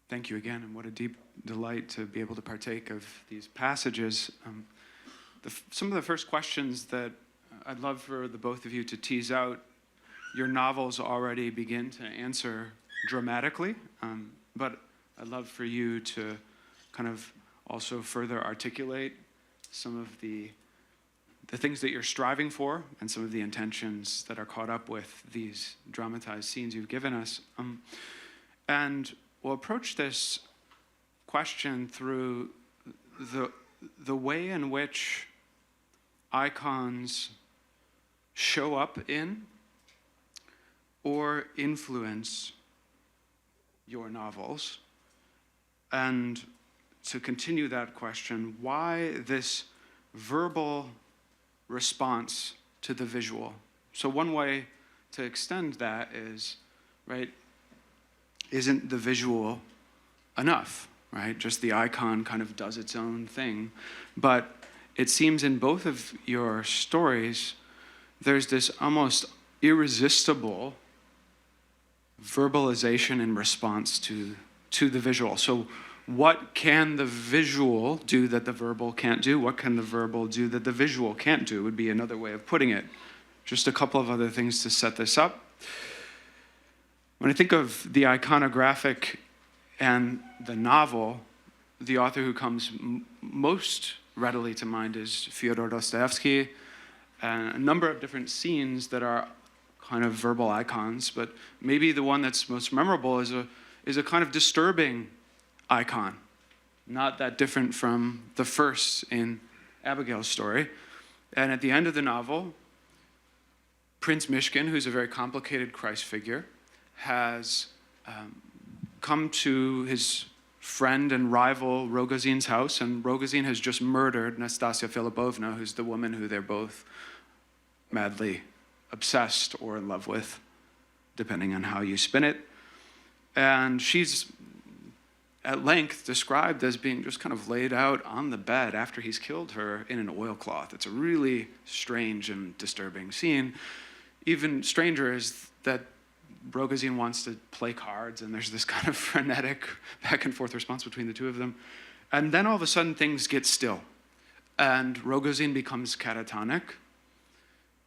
Speaker 1: Thank you again, and what a deep delight to be able to partake of these passages. Some of the first questions that I'd love for the both of you to tease out, your novels already begin to answer dramatically, but I'd love for you to kind of also further articulate some of the things that you're striving for and some of the intentions that are caught up with these dramatized scenes you've given us. And we'll approach this question through the way in which icons show up in or influence your novels. And to continue that question, why this verbal response to the visual? So one way to extend that is, right, isn't the visual enough, right? Just the icon kind of does its own thing. But it seems in both of your stories, there's this almost irresistible verbalization in response to the visual. So what can the visual do that the verbal can't do? What can the verbal do that the visual can't do would be another way of putting it. Just a couple of other things to set this up. When I think of the iconographic and the novel, the author who comes most readily to mind is Fyodor Dostoevsky, and a number of different scenes that are kind of verbal icons, but maybe the one that's most memorable is a kind of disturbing icon, not that different from the first in Abigail's story. And at the end of the novel, Prince Mishkin, who's a very complicated Christ figure, has come to his friend and rival Rogozin's house, and Rogozin has just murdered Nastasia Filipovna, who's the woman who they're both madly obsessed or in love with, depending on how you spin it. And she's at length described as being just kind of laid out on the bed after he's killed her in an oilcloth. It's a really strange and disturbing scene. Even stranger is that Rogozin wants to play cards, and there's this kind of frenetic back and forth response between the two of them. And then all of a sudden things get still, and Rogozin becomes catatonic.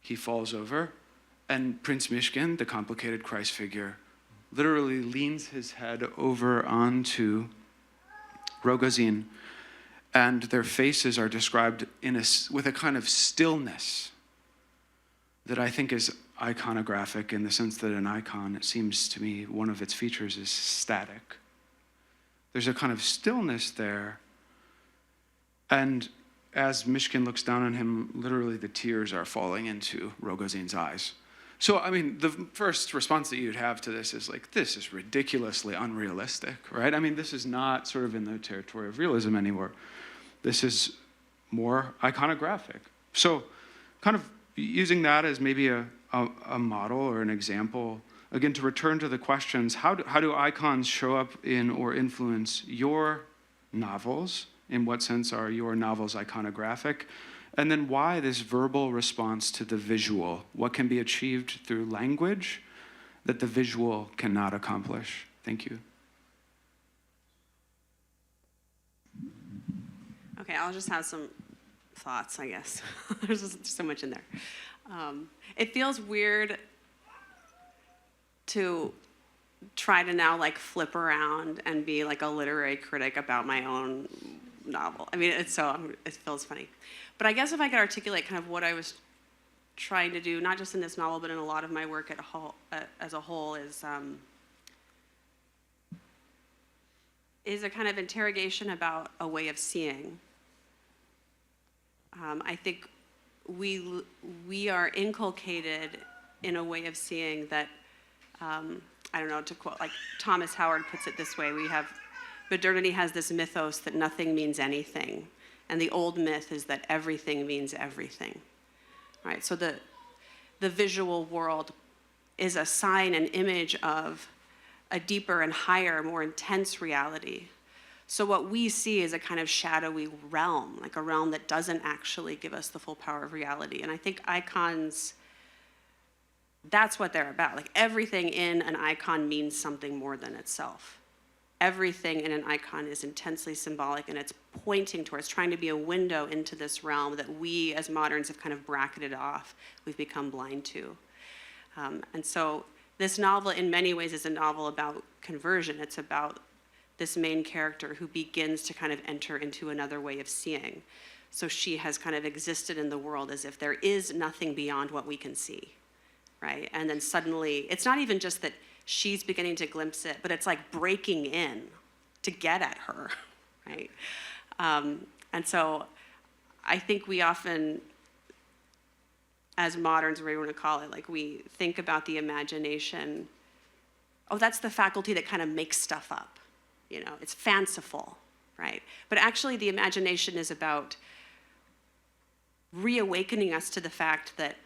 Speaker 1: He falls over, and Prince Mishkin, the complicated Christ figure, literally leans his head over onto Rogozin, and their faces are described with a kind of stillness that I think is iconographic in the sense that an icon, it seems to me, one of its features is static. There's a kind of stillness there. And as Mishkin looks down on him, literally the tears are falling into Rogozin's eyes. So, I mean, the first response that you'd have to this is like, this is ridiculously unrealistic, right? I mean, this is not sort of in the territory of realism anymore. This is more iconographic. So, kind of using that as maybe a model or an example, again, to return to the questions, how do icons show up in or influence your novels? In what sense are your novels iconographic? And then why this verbal response to the visual? What can be achieved through language that the visual cannot accomplish? Thank you.
Speaker 2: Okay, I'll just have some thoughts, I guess. There's just so much in there. It feels weird to try to now like flip around and be like a literary critic about my own novel. I mean, it feels funny. But I guess if I could articulate kind of what I was trying to do, not just in this novel, but in a lot of my work as a whole, is a kind of interrogation about a way of seeing. I think we are inculcated in a way of seeing that, I don't know, to quote, like Thomas Howard puts it this way, modernity has this mythos that nothing means anything. And the old myth is that everything means everything, right? So the visual world is a sign and image of a deeper and higher, more intense reality. So what we see is a kind of shadowy realm, like a realm that doesn't actually give us the full power of reality. And I think icons, that's what they're about. Like everything in an icon means something more than itself. Everything in an icon is intensely symbolic, and it's pointing towards, trying to be a window into this realm that we as moderns have kind of bracketed off, we've become blind to. And so this novel in many ways is a novel about conversion. It's about this main character who begins to kind of enter into another way of seeing. So she has kind of existed in the world as if there is nothing beyond what we can see, right? And then suddenly, it's not even just that she's beginning to glimpse it, but it's like breaking in to get at her, right? And so I think we often, as moderns, whatever you want to call it, like we think about the imagination, oh, that's the faculty that kind of makes stuff up, you know, it's fanciful, right? But actually the imagination is about reawakening us to the fact that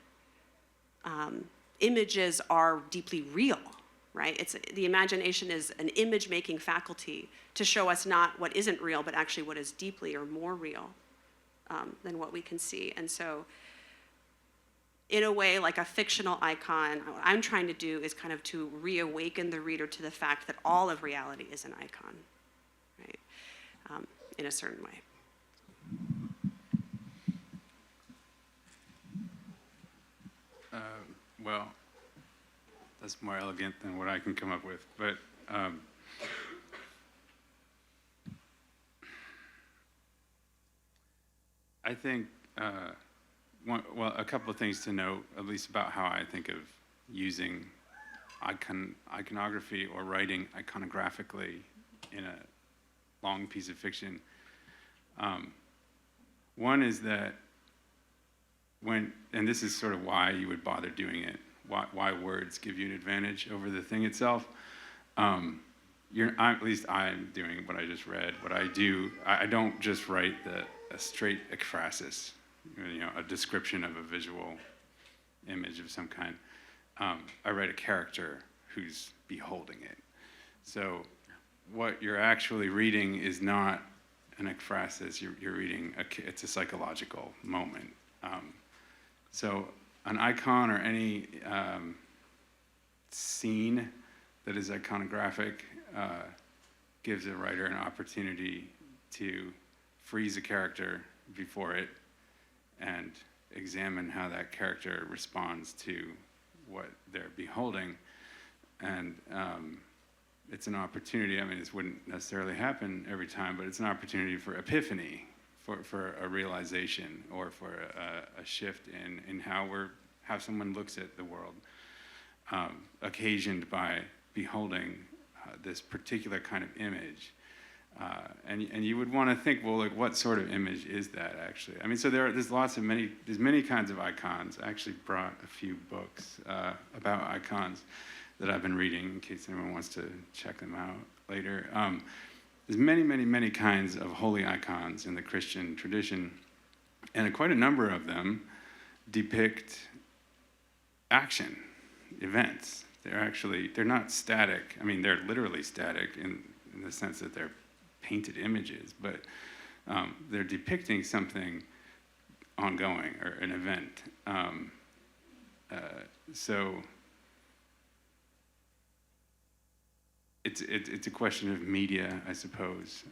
Speaker 2: images are deeply real, right? The imagination is an image-making faculty to show us not what isn't real, but actually what is deeply or more real than what we can see. And so in a way, like a fictional icon, what I'm trying to do is kind of to reawaken the reader to the fact that all of reality is an icon, right? In a certain way.
Speaker 3: Well, that's more elegant than what I can come up with. But I think, a couple of things to note, at least about how I think of using iconography or writing iconographically in a long piece of fiction. One is that and this is sort of why you would bother doing it, why words give you an advantage over the thing itself. At least I'm doing what I just read. What I do, I don't just write a straight ekphrasis, a description of a visual image of some kind. I write a character who's beholding it. So what you're actually reading is not an ekphrasis. You're reading, it's a psychological moment. So an icon or any scene that is iconographic gives a writer an opportunity to freeze a character before it and examine how that character responds to what they're beholding. And it's an opportunity, I mean, this wouldn't necessarily happen every time, but it's an opportunity for epiphany, for a realization, or for a shift in how we're how someone looks at the world, occasioned by beholding this particular kind of image. And you would want to think, well, like, what sort of image is that actually? I mean, so there's many kinds of icons. I actually brought a few books about icons that I've been reading in case anyone wants to check them out later. There's many kinds of holy icons in the Christian tradition, and quite a number of them depict action, events. They're not static. I mean, they're literally static in the sense that they're painted images, but they're depicting something ongoing or an event. So it's a question of media, I suppose.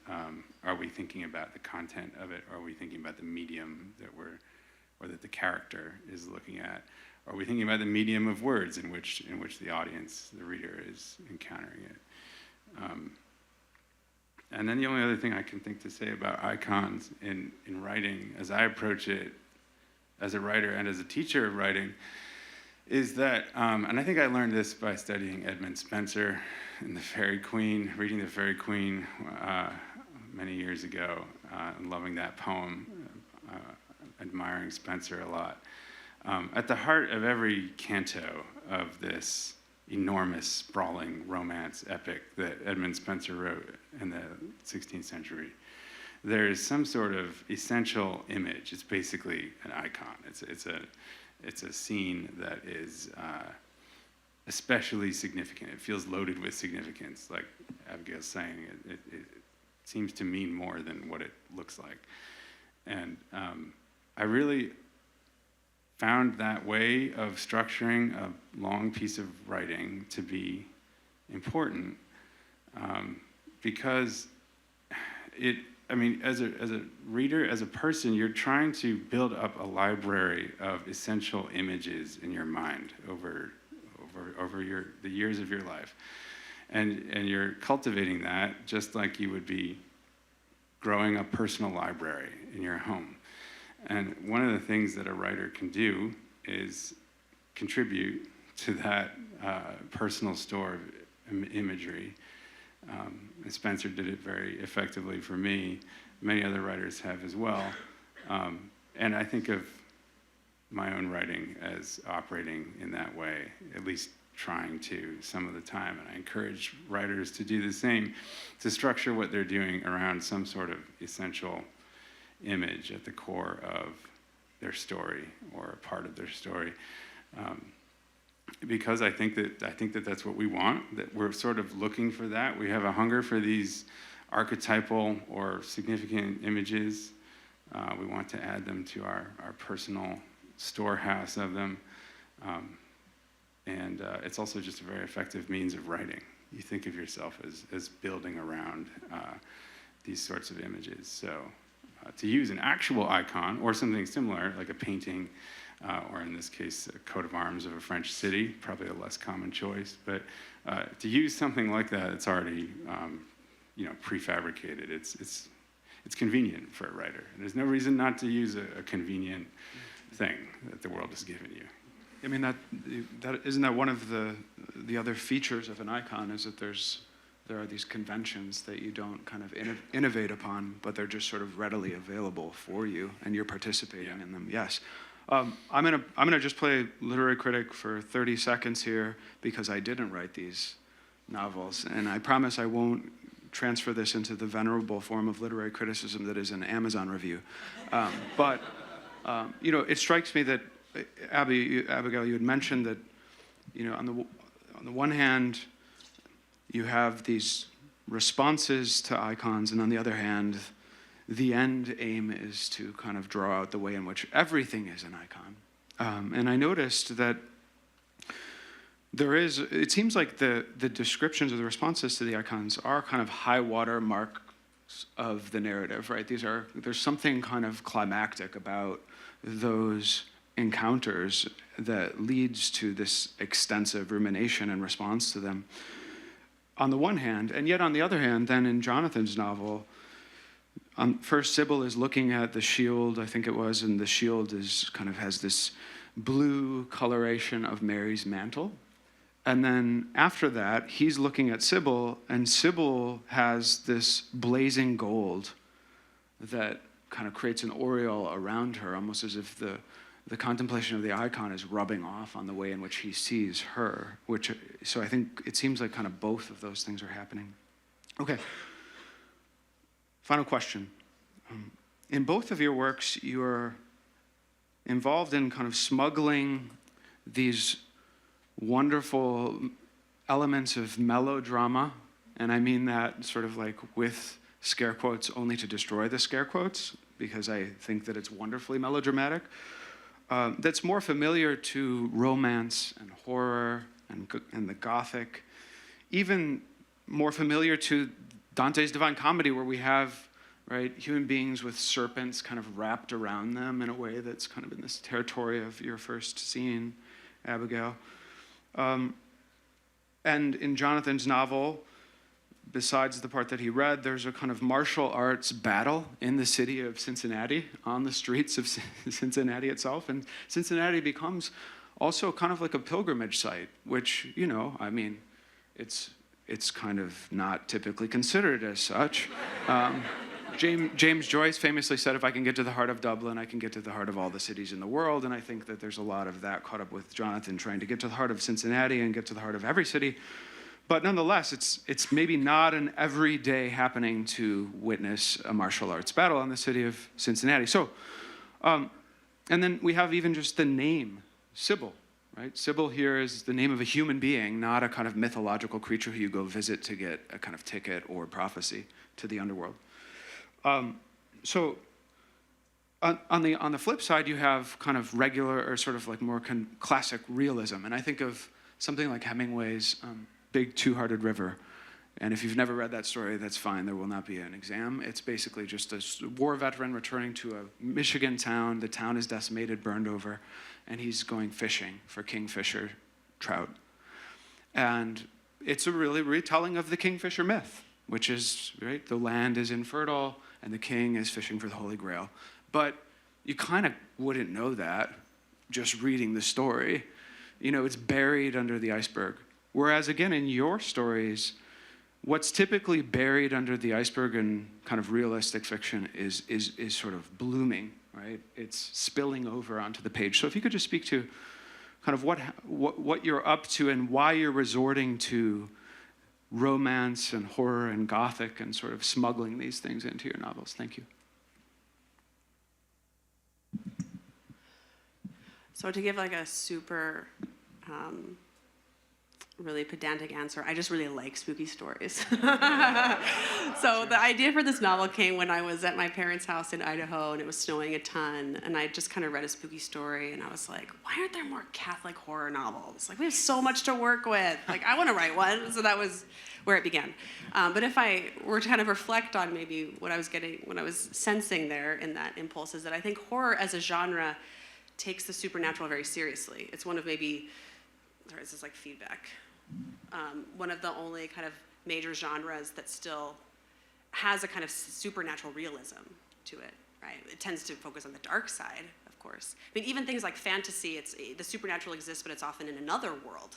Speaker 3: Are we thinking about the content of it? Or are we thinking about the medium that the character is looking at? Are we thinking about the medium of words in which the audience, the reader, is encountering it? And then the only other thing I can think to say about icons in writing, as I approach it as a writer and as a teacher of writing, is that, and I think I learned this by studying Edmund Spenser in The Faerie Queene, reading The Faerie Queene many years ago, and loving that poem, admiring Spenser a lot. At the heart of every canto of this enormous, sprawling romance epic that Edmund Spenser wrote in the 16th century, there is some sort of essential image. It's basically an icon. It's a scene that is especially significant. It feels loaded with significance, like Abigail's saying. It seems to mean more than what it looks like. And I really found that way of structuring a long piece of writing to be important, because as a reader, as a person, you're trying to build up a library of essential images in your mind over the years of your life, and you're cultivating that just like you would be growing a personal library in your home. And one of the things that a writer can do is contribute to that personal store of imagery. And Spenser did it very effectively for me. Many other writers have as well. And I think of my own writing as operating in that way, at least trying to some of the time. And I encourage writers to do the same, to structure what they're doing around some sort of essential image at the core of their story or a part of their story, because I think that that's what we want. That we're sort of looking for that. We have a hunger for these archetypal or significant images. We want to add them to our personal storehouse of them, and it's also just a very effective means of writing. You think of yourself as building around these sorts of images. So. To use an actual icon or something similar, like a painting, or in this case, a coat of arms of a French city, probably a less common choice. But to use something like that, it's already, prefabricated. It's convenient for a writer. And there's no reason not to use a convenient thing that the world has given you.
Speaker 1: I mean, that isn't that one of the other features of an icon, is that there are these conventions that you don't kind of innovate upon, but they're just sort of readily available for you, and you're participating in them. Yes. I'm gonna just play literary critic for 30 seconds here, because I didn't write these novels, and I promise I won't transfer this into the venerable form of literary criticism that is an Amazon review. But it strikes me that Abigail, you had mentioned that, on the one hand, you have these responses to icons, and on the other hand, the end aim is to kind of draw out the way in which everything is an icon. And I noticed that it seems like the descriptions of the responses to the icons are kind of high water marks of the narrative, right? There's something kind of climactic about those encounters that leads to this extensive rumination and response to them, on the one hand. And yet on the other hand, then in Jonathan's novel, first Sybil is looking at the shield, I think it was, and the shield has this blue coloration of Mary's mantle. And then after that, he's looking at Sybil, and Sybil has this blazing gold that kind of creates an aureole around her, almost as if the contemplation of the icon is rubbing off on the way in which he sees her. So I think it seems like kind of both of those things are happening. Okay. Final question. In both of your works, you're involved in kind of smuggling these wonderful elements of melodrama, and I mean that sort of like with scare quotes only to destroy the scare quotes, because I think that it's wonderfully melodramatic, that's more familiar to romance and horror and the Gothic, even more familiar to Dante's Divine Comedy, where we have, right, human beings with serpents kind of wrapped around them in a way that's kind of in this territory of your first scene, Abigail. And in Jonathan's novel, besides the part that he read, there's a kind of martial arts battle in the city of Cincinnati, on the streets of Cincinnati itself. And Cincinnati becomes also kind of like a pilgrimage site, which, you know, I mean, it's kind of not typically considered as such. James Joyce famously said, if I can get to the heart of Dublin, I can get to the heart of all the cities in the world. And I think that there's a lot of that caught up with Jonathan trying to get to the heart of Cincinnati and get to the heart of every city. But nonetheless, it's maybe not an everyday happening to witness a martial arts battle in the city of Cincinnati. So, and then we have even just the name, Sybil, right? Sybil here is the name of a human being, not a kind of mythological creature who you go visit to get a kind of ticket or prophecy to the underworld. So on the flip side, you have kind of regular or sort of like more classic realism. And I think of something like Hemingway's Big Two-Hearted River. And if you've never read that story, that's fine. There will not be an exam. It's basically just a war veteran returning to a Michigan town. The town is decimated, burned over, and he's going fishing for kingfisher trout. And it's a really retelling of the kingfisher myth, which is, right, the land is infertile and the king is fishing for the Holy Grail. But you kind of wouldn't know that just reading the story. You know, it's buried under the iceberg. Whereas, again, in your stories, what's typically buried under the iceberg in kind of realistic fiction is sort of blooming, right? It's spilling over onto the page. So if you could just speak to kind of what you're up to and why you're resorting to romance and horror and Gothic and sort of smuggling these things into your novels. Thank you.
Speaker 2: So to give like a super really pedantic answer, I just really like spooky stories. So the idea for this novel came when I was at my parents' house in Idaho and it was snowing a ton, and I just kind of read a spooky story and I was like, why aren't there more Catholic horror novels? Like, we have so much to work with. Like, I want to write one. So that was where it began. But if I were to kind of reflect on maybe what I was sensing there in that impulse, is that I think horror as a genre takes the supernatural very seriously. It's one of maybe, sorry, this is like feedback. One of the only kind of major genres that still has a kind of supernatural realism to it, right? It tends to focus on the dark side, of course. I mean, even things like fantasy, the supernatural exists, but it's often in another world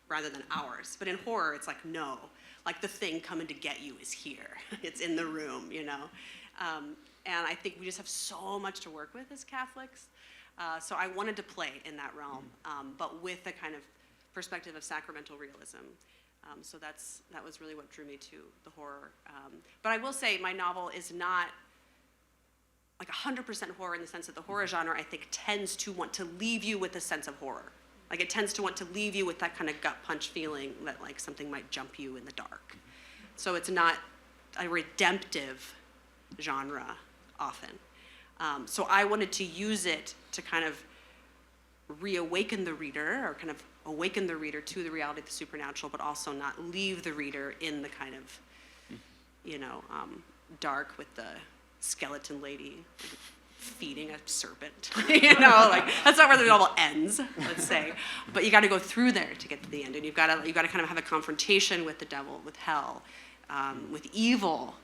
Speaker 2: rather than ours. But in horror, it's like, no, like the thing coming to get you is here. It's in the room, you know? And I think we just have so much to work with as Catholics. So I wanted to play in that realm, but with the kind of perspective of sacramental realism. So that was really what drew me to the horror. But I will say my novel is not like 100% horror in the sense that the horror genre, I think, tends to want to leave you with a sense of horror. Like, it tends to want to leave you with that kind of gut punch feeling that like something might jump you in the dark. So it's not a redemptive genre often. So I wanted to use it to kind of reawaken the reader, or kind of awaken the reader to the reality of the supernatural, but also not leave the reader in the kind of, you know, dark with the skeleton lady feeding a serpent. You know, like, that's not where the novel ends, let's say. But you got to go through there to get to the end, and you've got to kind of have a confrontation with the devil, with hell, with evil,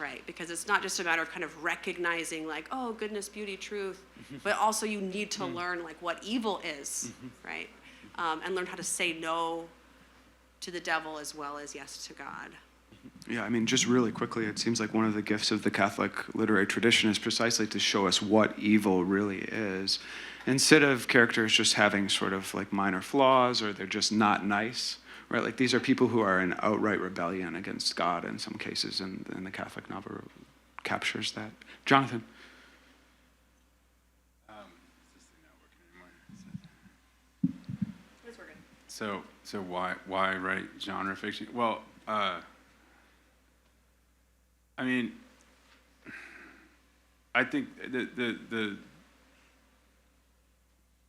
Speaker 2: right? Because it's not just a matter of kind of recognizing like, oh, goodness, beauty, truth, but also you need to learn like what evil is, right? And learn how to say no to the devil as well as yes to God.
Speaker 1: Yeah, I mean, just really quickly, it seems like one of the gifts of the Catholic literary tradition is precisely to show us what evil really is. Instead of characters just having sort of like minor flaws or they're just not nice, right? Like these are people who are in outright rebellion against God in some cases, and the Catholic novel captures that. Jonathan?
Speaker 3: So why write genre fiction? Well, I mean, I think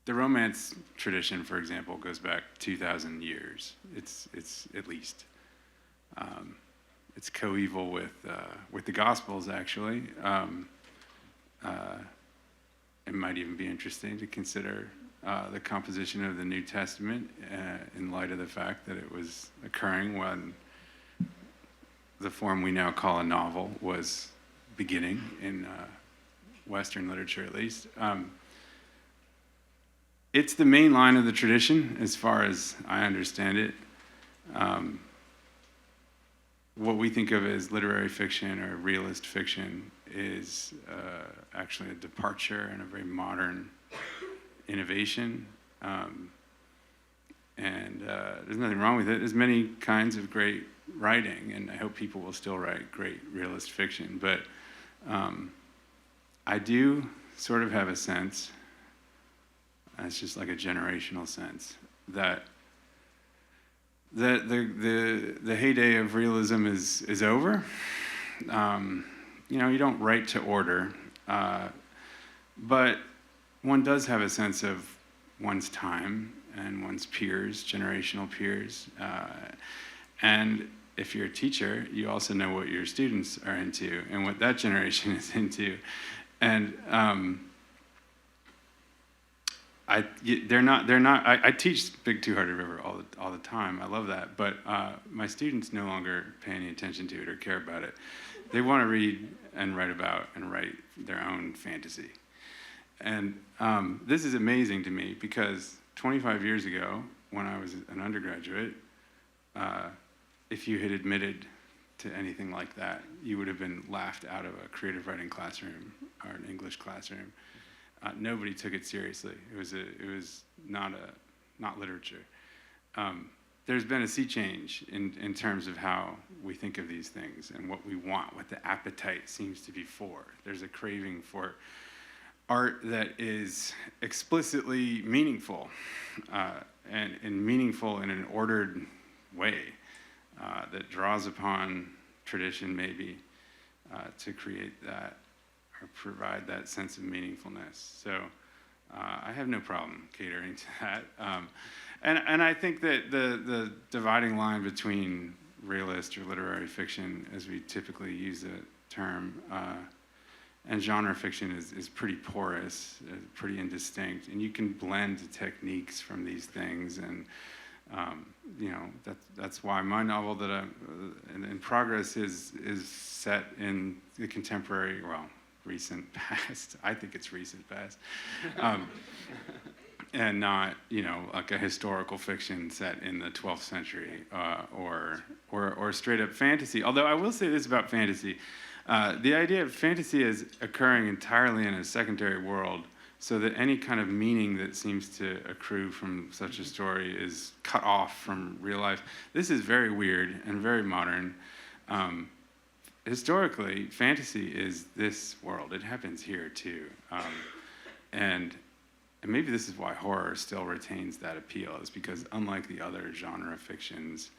Speaker 3: the romance tradition, for example, goes back 2,000 years. It's at least. It's coeval with the Gospels, actually. It might even be interesting to consider the composition of the New Testament in light of the fact that it was occurring when the form we now call a novel was beginning in Western literature, at least. It's the main line of the tradition, as far as I understand it. What we think of as literary fiction or realist fiction is actually a departure and a very modern innovation. And there's nothing wrong with it. There's many kinds of great writing, and I hope people will still write great realist fiction. But I do sort of have a sense, it's just like a generational sense, that the heyday of realism is over. You don't write to order, but one does have a sense of one's time and one's peers, generational peers. And if you're a teacher, you also know what your students are into and what that generation is into. And I teach Big Two-Hearted River all the time. I love that. But my students no longer pay any attention to it or care about it. They want to read and write about and write their own fantasy. And this is amazing to me because 25 years ago, when I was an undergraduate, if you had admitted to anything like that, you would have been laughed out of a creative writing classroom or an English classroom. Nobody took it seriously. It was not literature. There's been a sea change in terms of how we think of these things and what we want, what the appetite seems to be for. There's a craving for art that is explicitly meaningful and meaningful in an ordered way that draws upon tradition maybe to create that or provide that sense of meaningfulness. So I have no problem catering to that. And I think that the dividing line between realist or literary fiction, as we typically use the term, and genre fiction is pretty porous, pretty indistinct, and you can blend the techniques from these things. And that's why my novel that I'm in progress is set in the contemporary, recent past. I think it's recent past, and not like a historical fiction set in the 12th century or straight up fantasy. Although I will say this about fantasy. The idea of fantasy is occurring entirely in a secondary world, so that any kind of meaning that seems to accrue from such a story is cut off from real life. This is very weird and very modern. Historically, fantasy is this world. It happens here too. And maybe this is why horror still retains that appeal, is because unlike the other genres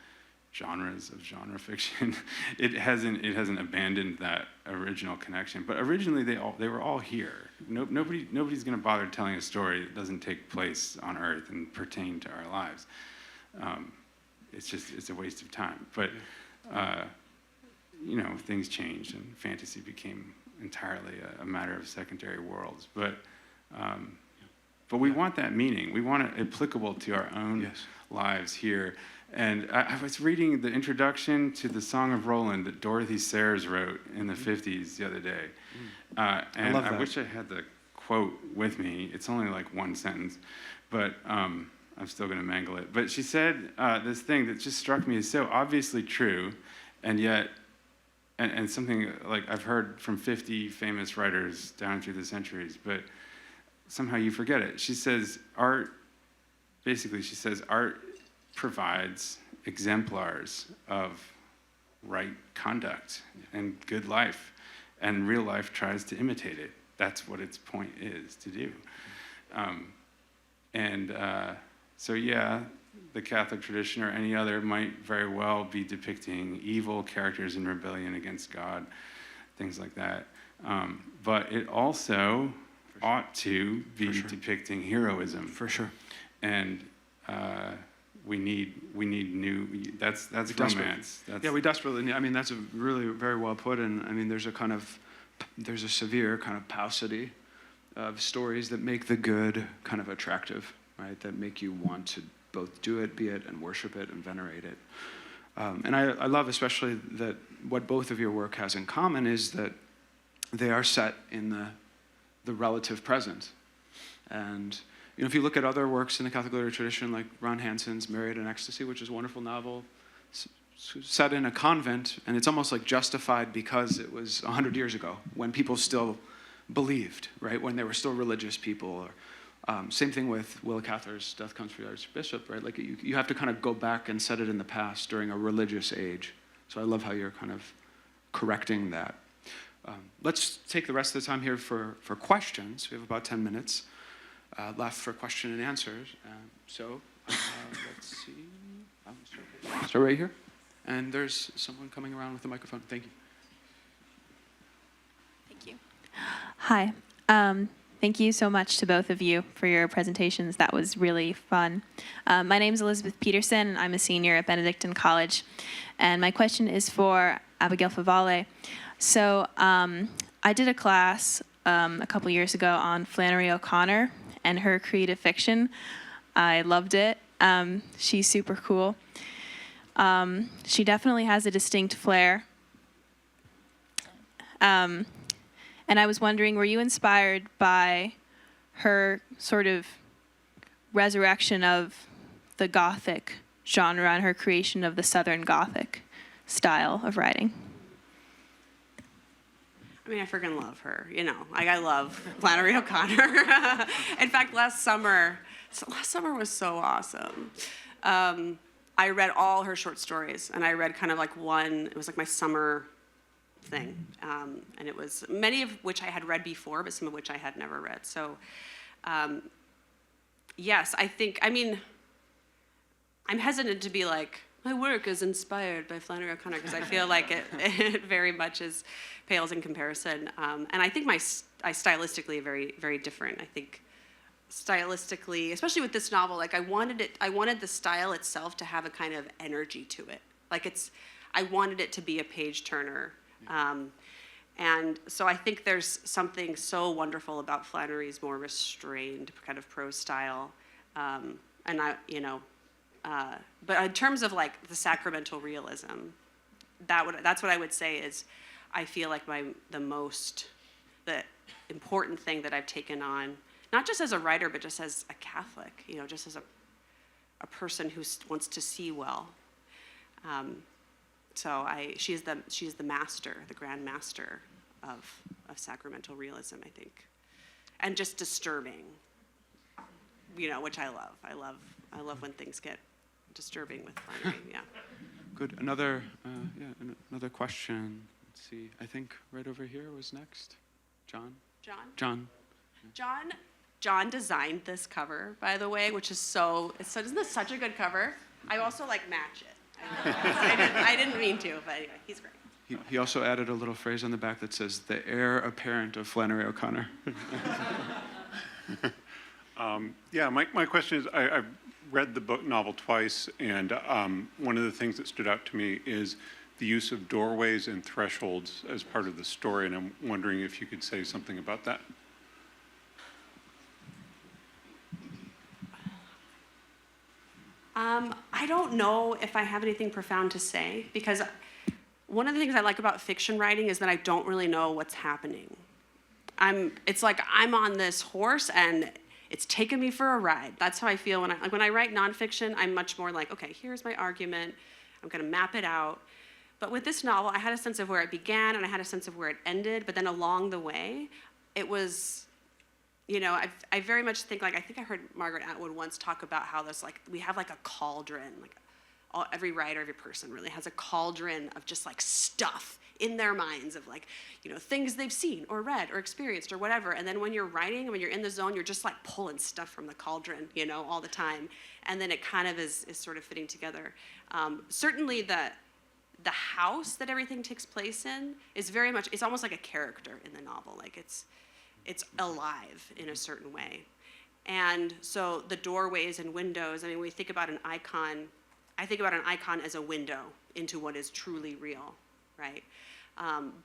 Speaker 3: of genre fiction, it hasn't abandoned that original connection. But originally they were all here. Nobody's going to bother telling a story that doesn't take place on Earth and pertain to our lives. It's a waste of time. But things changed and fantasy became entirely a matter of secondary worlds. But but we want that meaning. We want it applicable to our own
Speaker 1: Yes.
Speaker 3: lives here. And I was reading the introduction to the Song of Roland that Dorothy Sayers wrote in the 50s the other day. And
Speaker 1: love
Speaker 3: I
Speaker 1: that.
Speaker 3: wish I had the quote with me. It's only like one sentence, but I'm still going to mangle it. But she said this thing that just struck me as so obviously true, and yet, and something like I've heard from 50 famous writers down through the centuries, but somehow you forget it. She says art provides exemplars of right conduct and good life, and real life tries to imitate it. That's what its point is to do. So yeah, the Catholic tradition or any other might very well be depicting evil characters in rebellion against God, things like that. But it also ought to be depicting heroism.
Speaker 1: For sure.
Speaker 3: And we need new. That's romance.
Speaker 1: Yeah, we desperately need. I mean, that's a really very well put. And I mean, there's a severe kind of paucity of stories that make the good kind of attractive, right? That make you want to both do it, be it, and worship it and venerate it. And I love especially that what both of your work has in common is that they are set in the relative present. And you know, if you look at other works in the Catholic literary tradition, like Ron Hansen's Married in Ecstasy, which is a wonderful novel, set in a convent, and it's almost like justified because it was 100 years ago, when people still believed, right? When they were still religious people. Or, same thing with Willa Cather's Death Comes for the Archbishop, right? Like you have to kind of go back and set it in the past during a religious age. So I love how you're kind of correcting that. Let's take the rest of the time here for questions. We have about 10 minutes left for question and answers. Let's see. I'll start right here. And there's someone coming around with a microphone. Thank you.
Speaker 4: Thank you. Hi. Thank you so much to both of you for your presentations. That was really fun. My name is Elizabeth Peterson, and I'm a senior at Benedictine College. And my question is for Abigail Favale. So I did a class a couple years ago on Flannery O'Connor and her creative fiction. I loved it. She's super cool. She definitely has a distinct flair. And I was wondering, were you inspired by her sort of resurrection of the Gothic genre and her creation of the Southern Gothic style of writing?
Speaker 2: I mean, I freaking love her, you know. Like, I love Flannery O'Connor. In fact, last summer was so awesome. I read all her short stories, and I read kind of like one, it was like my summer thing. And it was many of which I had read before, but some of which I had never read. So, yes, I mean, I'm hesitant to be like, my work is inspired by Flannery O'Connor, because I feel like it very much pales in comparison. And I think I stylistically are very, very different. I think stylistically, especially with this novel, like I wanted the style itself to have a kind of energy to it. Like I wanted it to be a page turner. And so I think there's something so wonderful about Flannery's more restrained kind of prose style. But in terms of like the sacramental realism, that's what I would say is, I feel like the important thing that I've taken on, not just as a writer, but just as a Catholic, you know, just as a person who wants to see well. She's the master, the grand master of sacramental realism, I think, and just disturbing, you know, which I love. I love when things get disturbing with Flannery. Yeah.
Speaker 1: Good. Another question. Let's see. I think right over here was next. John.
Speaker 2: John designed this cover, by the way, which is isn't this such a good cover? I also like match it. I didn't mean to, but anyway, he's great.
Speaker 1: He also added a little phrase on the back that says, the heir apparent of Flannery O'Connor.
Speaker 5: My question is, I've read the novel twice, and one of the things that stood out to me is the use of doorways and thresholds as part of the story, and I'm wondering if you could say something about that.
Speaker 2: I don't know if I have anything profound to say, because one of the things I like about fiction writing is that I don't really know what's happening. It's like I'm on this horse and it's taking me for a ride. That's how I feel when I write nonfiction. I'm much more like, okay, here's my argument. I'm gonna map it out. But with this novel, I had a sense of where it began and I had a sense of where it ended. But then along the way, it was, I very much think, like, I think I heard Margaret Atwood once talk about how we have like a cauldron, like every writer, every person really has a cauldron of just like stuff in their minds of like, things they've seen or read or experienced or whatever. And then when you're writing, when you're in the zone, you're just like pulling stuff from the cauldron, all the time. And then it kind of is sort of fitting together. Certainly the house that everything takes place in is very much, it's almost like a character in the novel. Like it's alive in a certain way. And so the doorways and windows, when we think about an icon, I think about an icon as a window into what is truly real, right?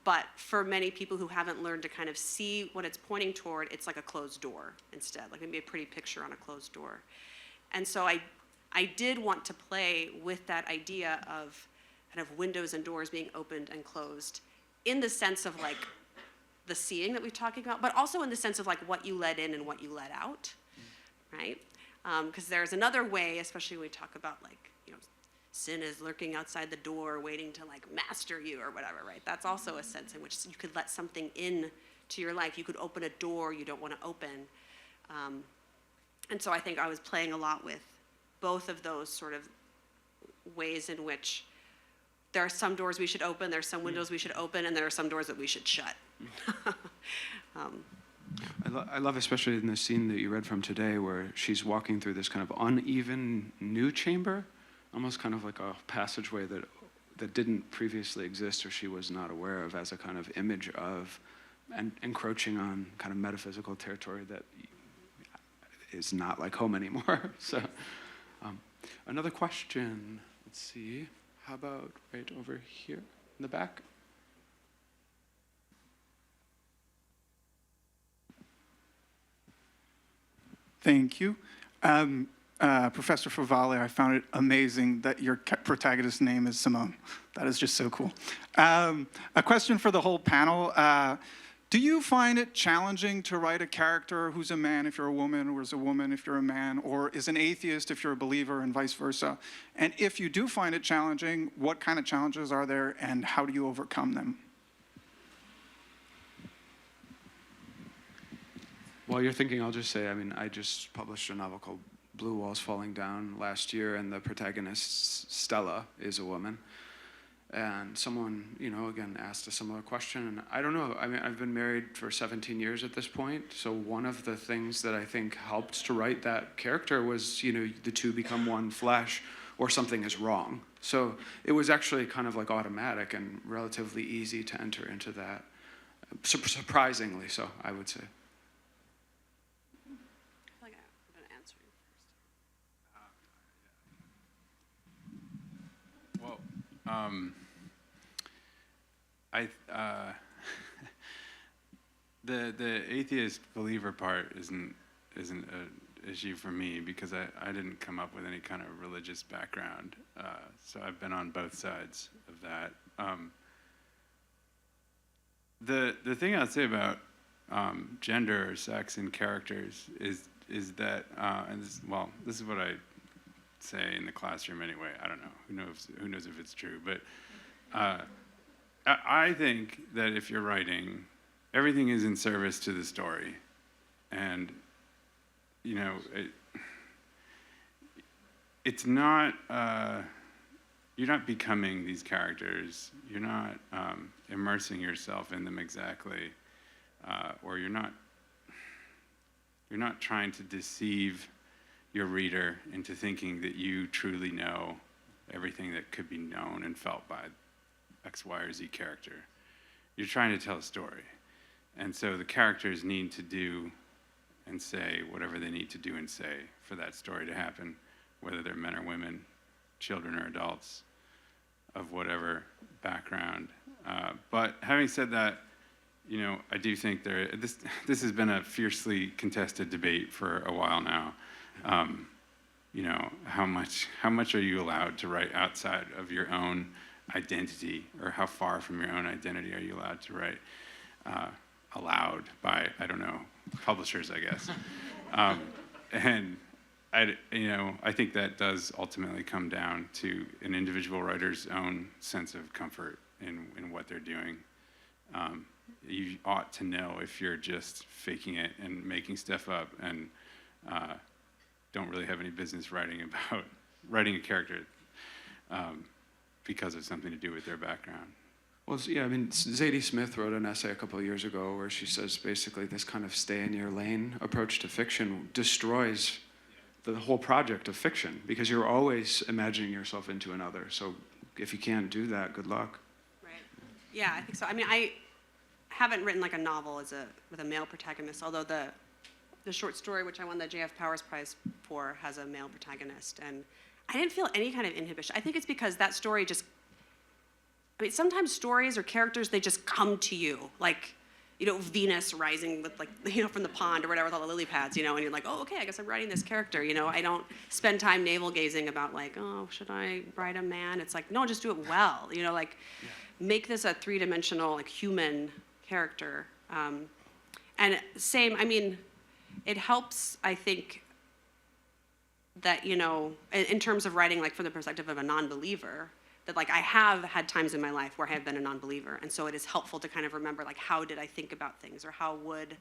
Speaker 2: But for many people who haven't learned to kind of see what it's pointing toward, it's like a closed door instead, like maybe a pretty picture on a closed door. And so I did want to play with that idea of kind of windows and doors being opened and closed in the sense of like the seeing that we're talking about, but also in the sense of like what you let in and what you let out, right? Because there's another way, especially when we talk about like, sin is lurking outside the door waiting to like master you or whatever, right? That's also a sense in which you could let something in to your life. You could open a door you don't want to open. And so I think I was playing a lot with both of those sort of ways in which there are some doors we should open, there are some windows we should open, and there are some doors that we should shut.
Speaker 1: I love especially in the scene that you read from today where she's walking through this kind of uneven new chamber, almost kind of like a passageway that didn't previously exist or she was not aware of, as a kind of image of and encroaching on kind of metaphysical territory that is not like home anymore. So another question, let's see, how about right over here in the back?
Speaker 6: Thank you. Professor Favale, I found it amazing that your protagonist's name is Simone. That is just so cool. A question for the whole panel. Do you find it challenging to write a character who's a man if you're a woman, or is a woman if you're a man, or is an atheist if you're a believer, and vice versa? And if you do find it challenging, what kind of challenges are there, and how do you overcome them?
Speaker 1: While you're thinking, I'll just say, I just published a novel called Blue Walls Falling Down last year, and the protagonist, Stella, is a woman. And someone, again, asked a similar question, and I don't know. I've been married for 17 years at this point, so one of the things that I think helped to write that character was, the two become one flesh, or something is wrong. So it was actually kind of like automatic and relatively easy to enter into that, surprisingly so, I would say.
Speaker 3: The atheist believer part isn't an issue for me because I didn't come up with any kind of religious background, so I've been on both sides of that. The thing I'd say about gender or sex in characters is that and this is what I say in the classroom anyway. I don't know. Who knows if it's true? But I think that if you're writing, everything is in service to the story, and it's not. You're not becoming these characters. You're not immersing yourself in them exactly, or you're not trying to deceive your reader into thinking that you truly know everything that could be known and felt by X, Y, or Z character. You're trying to tell a story. And so the characters need to do and say whatever they need to do and say for that story to happen, whether they're men or women, children or adults, of whatever background. But having said that, I do think this has been a fiercely contested debate for a while now. how much are you allowed to write outside of your own identity, or how far from your own identity are you allowed to write allowed by, I don't know, publishers, I guess. And I think that does ultimately come down to an individual writer's own sense of comfort in what they're doing. You ought to know if you're just faking it and making stuff up and don't really have any business writing a character because of something to do with their background.
Speaker 1: Well, yeah, I mean, Zadie Smith wrote an essay a couple of years ago where she says basically this kind of stay in your lane approach to fiction destroys the whole project of fiction, because you're always imagining yourself into another. So if you can't do that, good luck.
Speaker 2: Right. Yeah, I think so. I mean, I haven't written like a novel with a male protagonist, although the short story, which I won the J.F. Powers Prize for, has a male protagonist. And I didn't feel any kind of inhibition. I think it's because that story sometimes stories or characters, they just come to you. Like, Venus rising with from the pond or whatever with all the lily pads, and you're like, oh, okay, I guess I'm writing this character. I don't spend time navel gazing about oh, should I write a man? It's like, no, just do it well. Make this a three-dimensional, human character. And same, I mean, it helps, I think, that, in terms of writing, from the perspective of a non-believer, that I have had times in my life where I have been a non-believer. And so it is helpful to kind of remember, how did I think about things, or how would,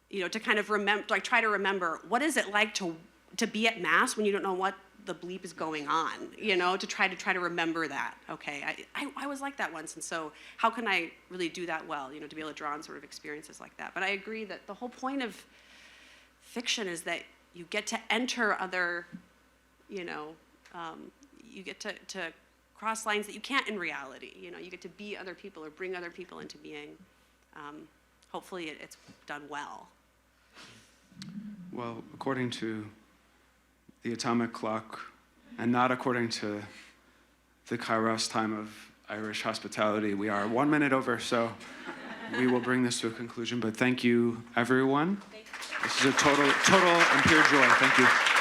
Speaker 2: to kind of remember, try to remember, what is it like to be at Mass when you don't know what the bleep is going on, to try to remember that. Okay, I was like that once, and so how can I really do that well, to be able to draw on sort of experiences like that. But I agree that the whole point of fiction is that you get to enter other, you get to cross lines that you can't in reality. You get to be other people or bring other people into being. Hopefully it's done well.
Speaker 1: Well, according to the atomic clock, and not according to the Kairos time of Irish hospitality, we are 1 minute over, so we will bring this to a conclusion. But thank you, everyone. This is a total and pure joy. Thank you.